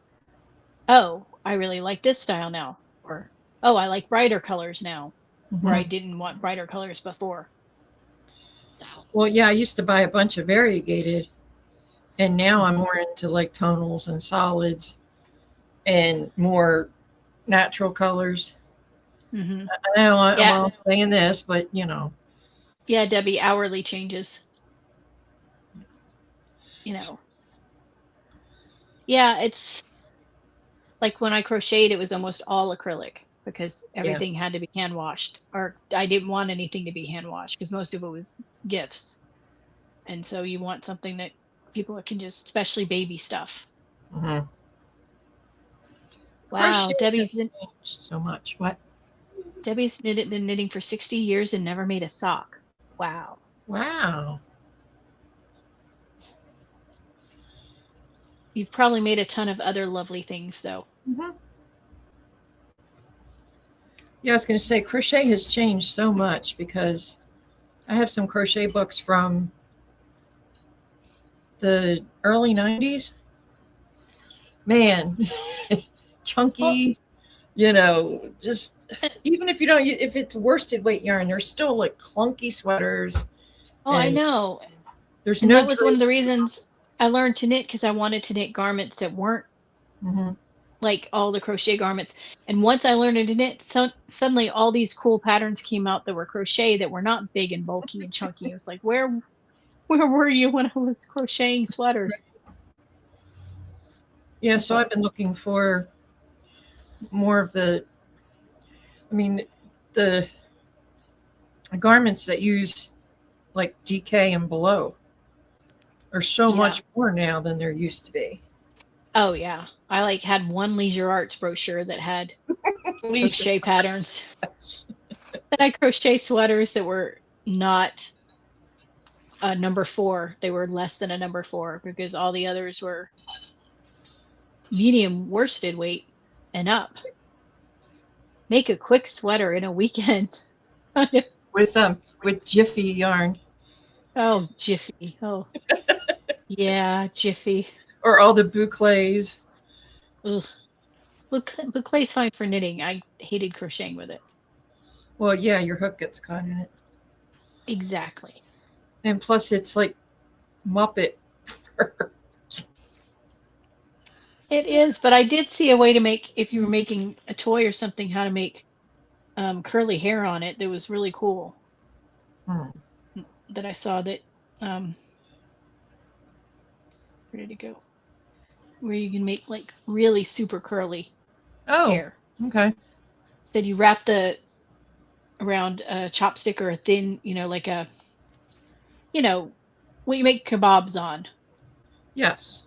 oh, I really like this style now. Or, oh, I like brighter colors now, where I Mhm. didn't want brighter colors before. So, Well, yeah, I used to buy a bunch of variegated, and now I'm more into like tonals and solids and more natural colors. mhm. I know Yeah. I'm saying this, but Yeah, Debbie, hourly changes. Yeah, it's like when I crocheted, it was almost all acrylic because everything had to be hand washed, or I didn't want anything to be hand washed because most of it was gifts. And so you want something that people can just, especially baby stuff. Mhm. Wow, Crochet Debbie's has changed so much. What? been knitting for 60 years and never made a sock. Wow. Wow. You've probably made a ton of other lovely things, though. Mhm. Yeah, I was going to say crochet has changed so much because I have some crochet books from the early 90s. Man, chunky, just even if you don't, if it's worsted weight yarn, there's still like clunky sweaters. Oh, I And know. There's And no that was one of the drapes. reasons I learned to knit, because I wanted to knit garments that weren't Mhm. like all the crochet garments. And once I learned to knit, suddenly all these cool patterns came out that were crochet that were not big and bulky and chunky. It was like, where were you when I was crocheting sweaters? Yeah, so I've been looking for more of the garments that use like DK and below are so Yeah. much more now than there used to be. Oh yeah, I had one Leisure Arts brochure that had crochet patterns. Then I crochet sweaters that were not a number 4. They were less than a number 4 because all the others were medium worsted weight and up. Make a quick sweater in a weekend. with Jiffy yarn Oh, Jiffy. Oh, yeah, Jiffy. or all the bouclés. Ugh. But clay's fine for knitting. I hated crocheting with it. Well, yeah, your hook gets caught in it, Exactly. and plus it's like Muppet fur. It is, but I did see a way to make, if you were making a toy or something, how to make curly hair on it. That was really cool. That I saw that. Where did it go? Where you can make like really super curly hair. Okay. Said you wrap around a chopstick or a thin, like a, what you make kebabs on. Yes.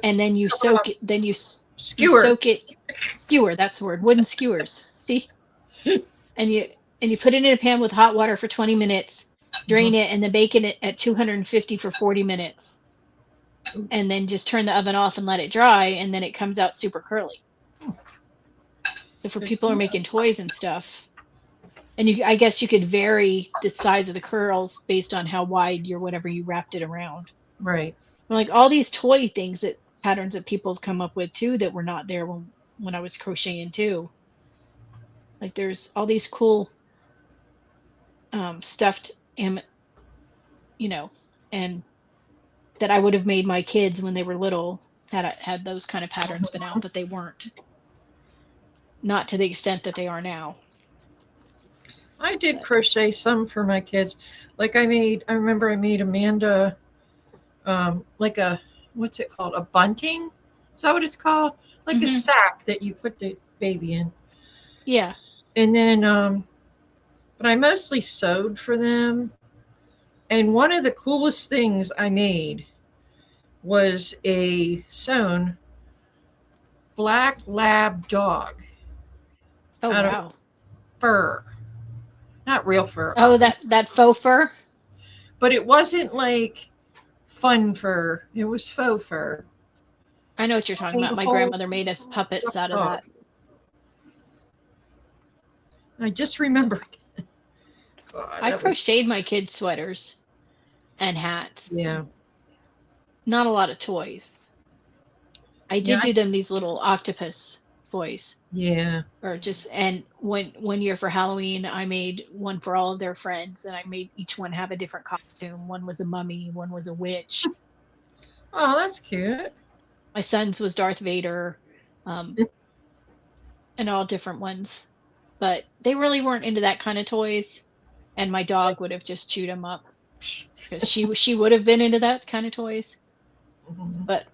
And then you soak it. Then you Skewer. You soak it. Skewer. That's the word. Wooden skewers. See. And you put it in a pan with hot water for 20 minutes. Drain it and then bake it at 250 for 40 minutes. And then just turn the oven off and let it dry, and then it comes out super curly. So for people who are making toys and stuff, And I guess you could vary the size of the curls based on how wide your whatever you wrapped it around. Right. Like all these toy things that patterns that people have come up with too that were not there when I was crocheting too. Like there's all these cool stuffed and and that I would have made my kids when they were little had those kind of patterns been out, but they weren't. Not to the extent that they are now. I did crochet some for my kids. Like I remember I made Amanda like a, what's it called? A bunting? Is that what it's called? Like a sack that you put the baby in. Yeah. And then but I mostly sewed for them. And one of the coolest things I made was a sewn black lab dog. Oh out of wow. Fur. Not real fur. Oh, that faux fur? But it wasn't like fun fur. It was faux fur. I know what you're talking about. My grandmother made us puppets out of that. I just remembered. I crocheted my kids' sweaters and hats. Yeah. Not a lot of toys. I did do them these little octopus toys. Yeah. Or just, and one year for Halloween, I made one for all of their friends, and I made each one have a different costume. One was a mummy, one was a witch. Oh, that's cute. My son's was Darth Vader, and all different ones. But they really weren't into that kind of toys, and my dog would have just chewed them up because she would have been into that kind of toys. But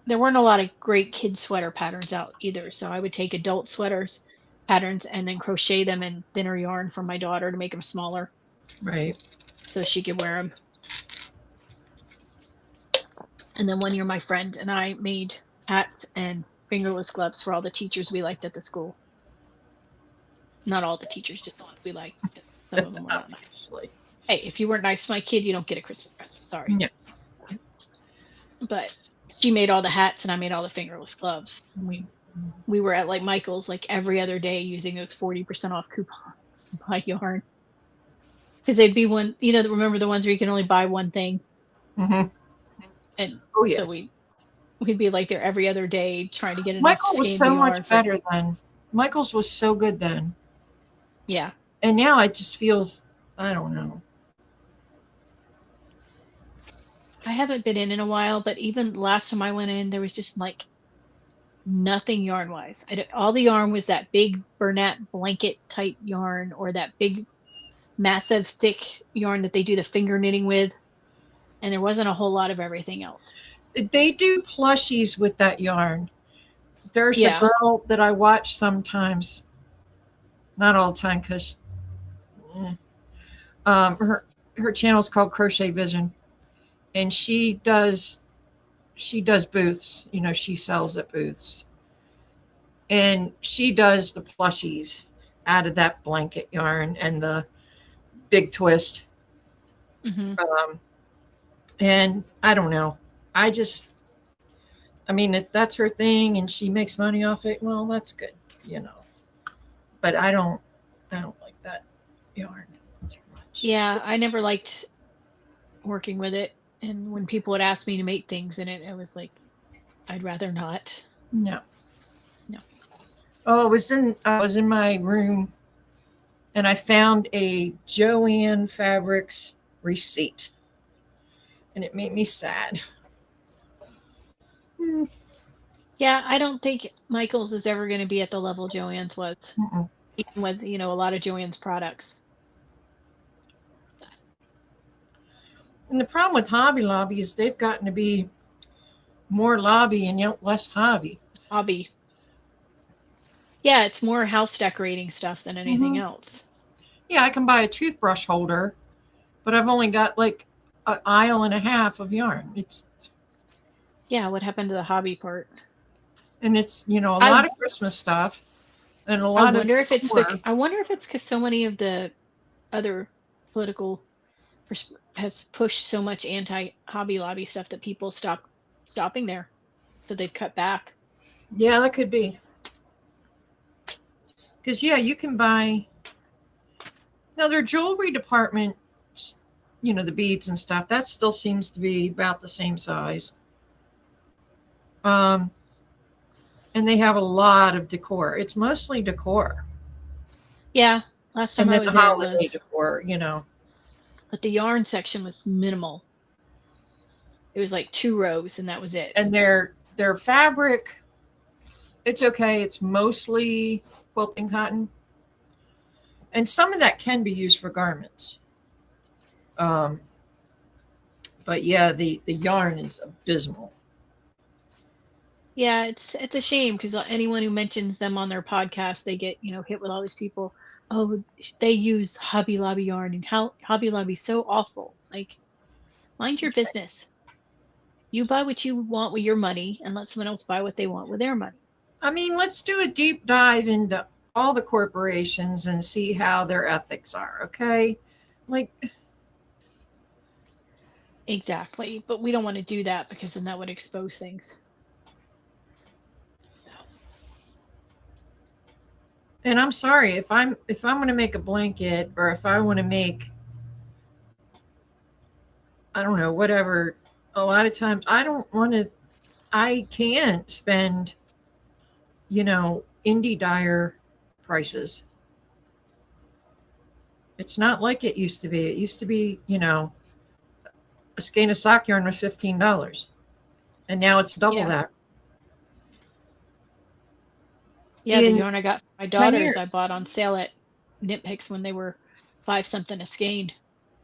there weren't a lot of great kid sweater patterns out either, so I would take adult sweaters patterns and then crochet them in thinner yarn for my daughter to make them smaller. Right. So she could wear them. And then one year my friend and I made hats and fingerless gloves for all the teachers we liked at the school. Not all the teachers, just the ones we liked, because some of them were not nice. Hey, if you weren't nice to my kid, you don't get a Christmas present. Sorry. Yeah. But she made all the hats and I made all the fingerless gloves. And we were at like Michael's like every other day using those 40% off coupons to buy yarn. Because they'd be one, remember the ones where you can only buy one thing? Mm-hmm. And yeah. so we'd be like there every other day trying to get enough. Michael was so much better then. Michael's was so good then. Yeah. And now it just feels, I don't know. I haven't been in a while, but even last time I went in, there was just like nothing yarn wise. All the yarn was that big Bernat blanket type yarn or that big massive thick yarn that they do the finger knitting with. And there wasn't a whole lot of everything else. They do plushies with that yarn. There's a girl that I watch sometimes, not all the time, because her channel's called Crochet Vision, and she does booths. She sells at booths, and she does the plushies out of that blanket yarn and the big twist. Mm-hmm. And I don't know. If that's her thing and she makes money off it, well, that's good, But I don't like that yarn too much. Yeah, I never liked working with it. And when people would ask me to make things in it, I was like, I'd rather not. No. Oh, I was in my room and I found a Joann Fabrics receipt. And it made me sad. Yeah, I don't think Michael's is ever going to be at the level Joann's was. Mm-mm. Even with, a lot of Joann's products. And the problem with Hobby Lobby is they've gotten to be more lobby and less hobby. Hobby. Yeah, it's more house decorating stuff than anything else. Yeah, I can buy a toothbrush holder, but I've only got like an aisle and a half of yarn. Yeah, what happened to the hobby part? And it's, a lot of Christmas stuff and a lot I wonder if it's decor. because so many of the other political has pushed so much anti-Hobby Lobby stuff that people stopping there. So they've cut back. Yeah, that could be. Because, you can buy Now their jewelry department, you know, the beads and stuff, that still seems to be about the same size. And they have a lot of decor. It's mostly decor. Yeah. Last time And I then was the there holiday was, decor, you know. but the yarn section was minimal. It was like 2 rows and that was it. And their fabric, it's okay. It's mostly quilting cotton. And some of that can be used for garments. But yeah, the yarn is abysmal. Yeah, it's a shame because anyone who mentions them on their podcast, they get, hit with all these people. Oh, they use Hobby Lobby yarn and how Hobby Lobby's so awful. It's like, mind your business. You buy what you want with your money and let someone else buy what they want with their money. I mean, let's do a deep dive into all the corporations and see how their ethics are, okay? Like, Exactly. But we don't want to do that because then that would expose things. So. and I'm sorry if I'm going to make a blanket or if I want to make, I don't know, whatever. A lot of times I can't spend, indie dyer prices. It's not like it used to be. It used to be, a skein of sock yarn was $15. And now it's double Yeah. that. Yeah, the In yarn I got for my 10 daughters, years. I bought on sale at Knit Picks when they were 5 something a skein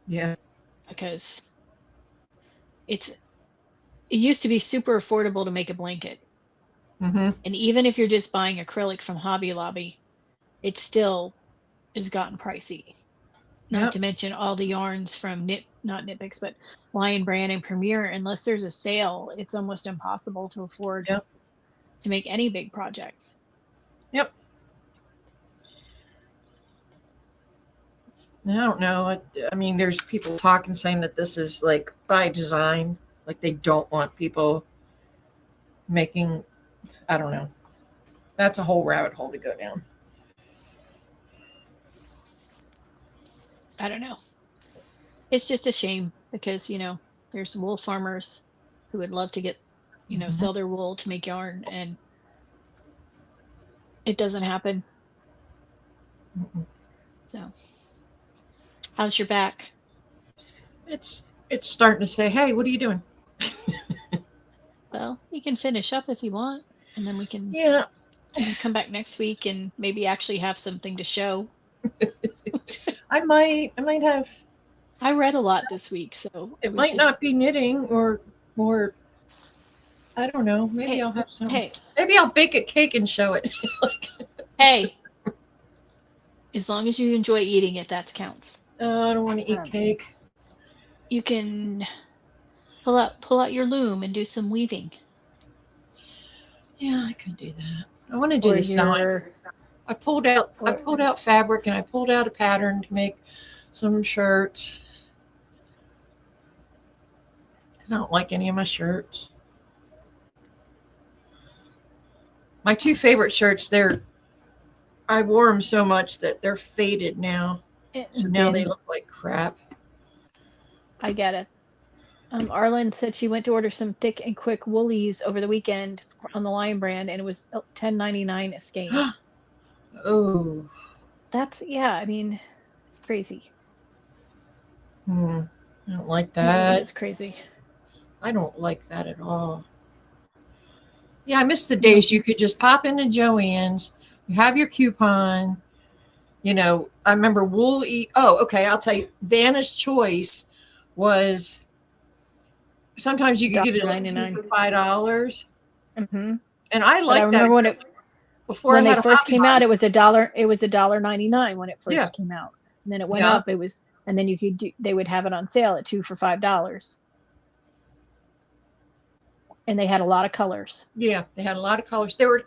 Yeah. because it used to be super affordable to make a blanket. Mm-hmm. And even if you're just buying acrylic from Hobby Lobby, it still has gotten pricey. Not Yep. to mention all the yarns from not Knit Picks, but Lion Brand and Premier. Unless there's a sale, it's almost impossible to afford Yep. to make any big project. Yep. I don't know. I mean, there's people talking saying that this is like by design, like they don't want people making, I don't know. That's a whole rabbit hole to go down. I don't know. It's just a shame because, there's wool farmers who would love to get, Mhm. sell their wool to make yarn, and it doesn't happen. Mm-mm. So, how's your back? It's starting to say, hey, what are you doing? Well, you can finish up if you want, and then we can Yeah. come back next week and maybe actually have something to show. I might have, I read a lot this week, so it would might just- not be knitting or I don't know. Maybe Hey, I'll have some. Hey, Maybe I'll bake a cake and show it. hey. As long as you enjoy eating it, that counts. I don't want to eat Um, cake. You can pull out your loom and do some weaving. Yeah, I could do that. I want to do Or the sewing. your I pulled out fabric and I pulled out a pattern to make some shirts. Because I don't like any of my shirts. My 2 favorite shirts, I wore them so much that they're faded now. So now they look like crap. I get it. Arlen said she went to order some thick and quick woolies over the weekend on the Lion Brand, and it was $10.99 a skein. Oh. I mean, it's crazy. I don't like That that. is crazy. I don't like that at all. Yeah, I miss the days you could just pop into Joann's, you have your coupon. I remember I'll tell you, Vanna's Choice was sometimes you could get it like $1.99 for $5. Mm-hmm. And I I liked that remember when before when I they had a first Hobby came out, Lobby. it was $1.99 when it first Yeah. came out, and then it went Yeah. up. And then they would have it on sale at 2 for $5, and they had a lot of colors. Yeah, they had a lot of colors. They were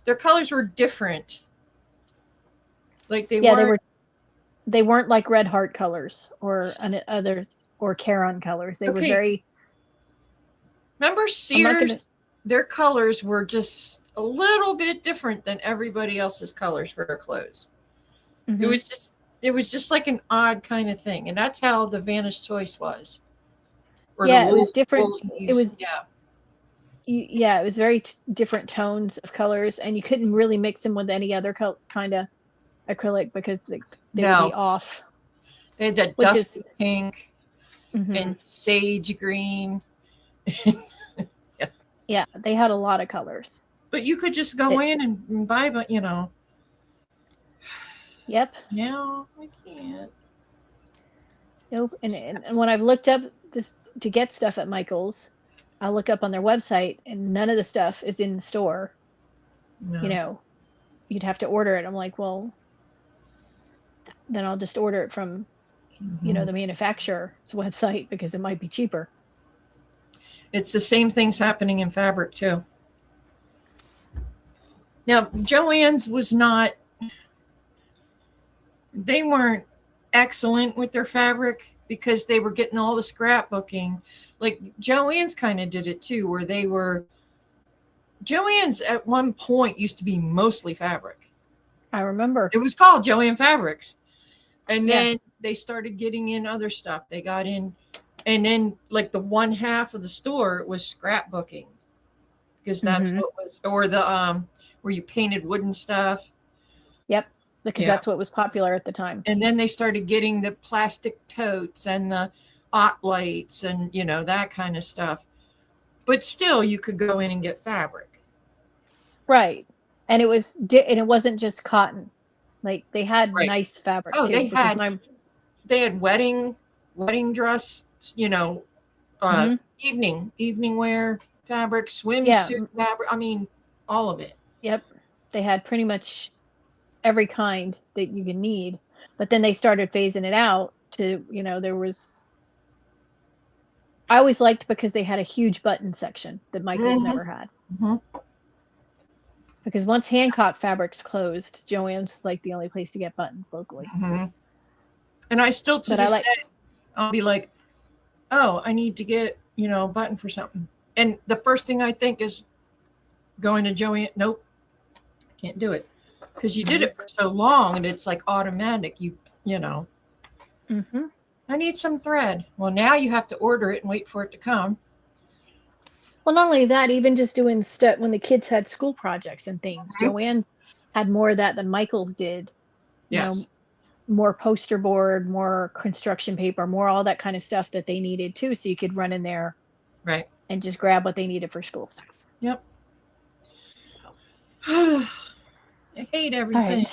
their colors were different. Like They weren't like Red Heart colors or or Caron colors. They were Okay. very. Remember I'm not Sears? gonna- Their colors were just a little bit different than everybody else's colors for their clothes. It Mhm. was just it was just like an odd kind of thing. And that's how the Vantage Choice was. Or Yeah, the it was different. Woolies. It was yeah. yeah, it was very different tones of colors, and you couldn't really mix them with any other kind of acrylic because they would be No. off. They had that Which dusty is pink mhm. and sage green. Yeah, they had a lot of colors. But you could just go in and buy, but Yep. now I can't. Nope. And when I've looked up this to get stuff at Michael's, I look up on their website, and none of the stuff is in the store. No. You'd have to order it. I'm like, well, then I'll just order it from, Mhm. the manufacturer's website because it might be cheaper. It's the same things happening in fabric too. Now, Joann's was not, they weren't excellent with their fabric because they were getting all the scrapbooking. Like Joann's kind of did it too, where Joann's at one point used to be mostly fabric. I remember. It was called Joann Fabrics. And Yeah. then they started getting in other stuff. They got in, and then like the one half of the store was scrapbooking because that's Mhm. what was, or the where you painted wooden stuff. Yep. Because Yeah. that's what was popular at the time. And then they started getting the plastic totes and the ot lights and that kind of stuff. But still, you could go in and get fabric. Right. And it wasn't just cotton. Like they had Right. nice fabric Oh, too. they because had wedding dress, Mhm. evening wear fabric, swimsuit Yeah. fabric. I mean, all of it. Yep. They had pretty much every kind that you could need. But then they started phasing it out to, there was I always liked because they had a huge button section that Michael's Mhm. never had. Mhm. Because once Hancock Fabrics closed, Joann's like the only place to get buttons locally. Mhm. And I still to But I this like day, I'll be like, oh, I need to get a button for something, and the first thing I think is going to Joann. Nope, can't do it because you did it for so long, and it's like automatic. Mhm. I need some thread. Well, now you have to order it and wait for it to come. Well, not only that, even just doing stuff when the kids had school projects and things. Mhm. Joann's had more of that than Michael's did. Yes. More poster board, more construction paper, more all that kind of stuff that they needed too. So you could run in there Right. and just grab what they needed for school stuff. Yep. So. I hate All everything.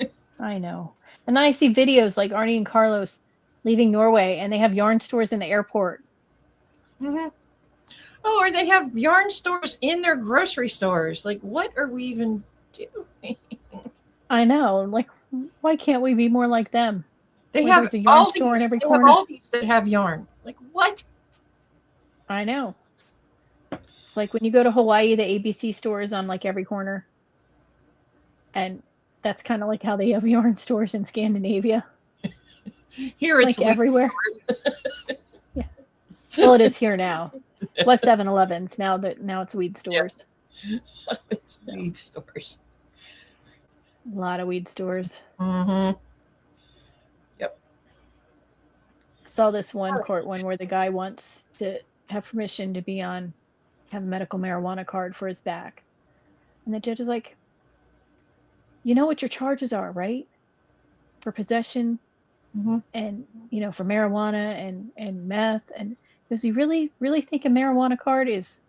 right. I know. And then I see videos like Arnie and Carlos leaving Norway, and they have yarn stores in the airport. Mm-hmm. Oh, or they have yarn stores in their grocery stores. Like, what are we even doing? I know. Like, why can't we be more like them? They Where have there's a yarn Aldi's, store in every they corner. have Aldi's that have yarn. Like, what? I know. It's like when you go to Hawaii, the ABC store is on like every corner. And that's kind of like how they have yarn stores in Scandinavia. Here it's like everywhere. Yeah. Well, it is here now. It was 7-Elevens. Now it's weed stores. It's weed stores. A lot of weed stores. Mm-hmm. Yep. Saw this one court one where the guy wants to have permission to have a medical marijuana card for his back. And the judge is like, you know what your charges are, right? For possession Mm-hmm. and, for marijuana and meth. And does he really think a marijuana card is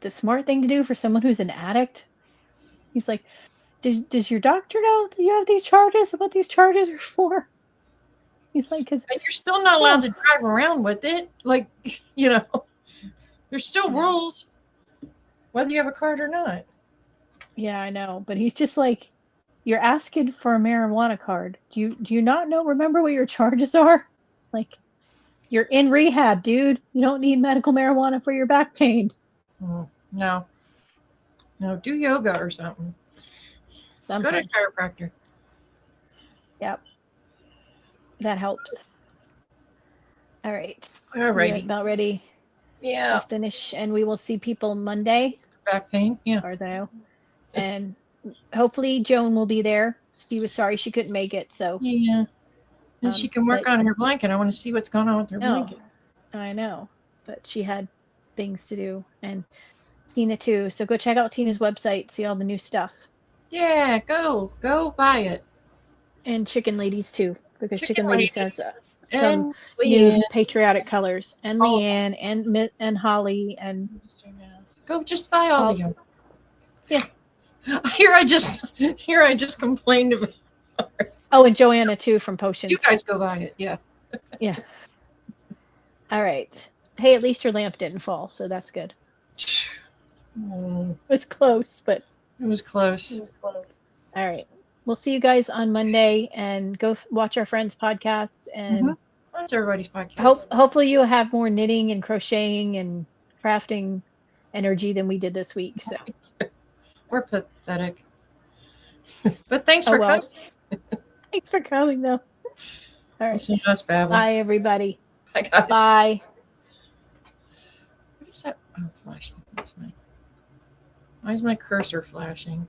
the smart thing to do for someone who's an addict? He's like, does your doctor know that you have these charges and what these charges are for? He's like, because you're still not allowed to drive around with it. Like, there's still rules, whether you have a card or not. Yeah, I know. But he's just like, you're asking for a marijuana card. Do you not remember what your charges are? Like, you're in rehab, dude. You don't need medical marijuana for your back pain. No, do yoga or something. Go to a chiropractor. Yep. That helps. All right. All righty. About ready. Yeah. To finish, and we will see people Monday. Back pain. Yeah. Or though. And hopefully Joan will be there. She was sorry she couldn't make it. So Yeah. And she can work but- on her blanket. I want to see what's going on with her no, blanket. I know, but she had things to do, and Tina too. So go check out Tina's website, see all the new stuff, Yeah, go buy it. and Chicken Ladies too, because Chicken Chicken Ladies Lady has some And new Leanne. patriotic colors, and Oh. Leanne and Holly and Go just buy all All- of them. Yeah. Here I just complained about. oh, and Joanna too from Potions. You guys go buy it. Yeah. All right. Hey, at least your lamp didn't fall, so that's good. Mm, It was close, but it was close. All right. We'll see you guys on Monday, and go watch our friends' podcasts, and That's everybody's podcast. hopefully you have more knitting and crocheting and crafting energy than we did this week. So We're pathetic. But thanks Oh, for well. coming. thanks for coming, though. All right. Listen to us babble. Bye, everybody. Bye, guys. Bye. What is that? Oh, flashing. That's my. Why is my cursor flashing?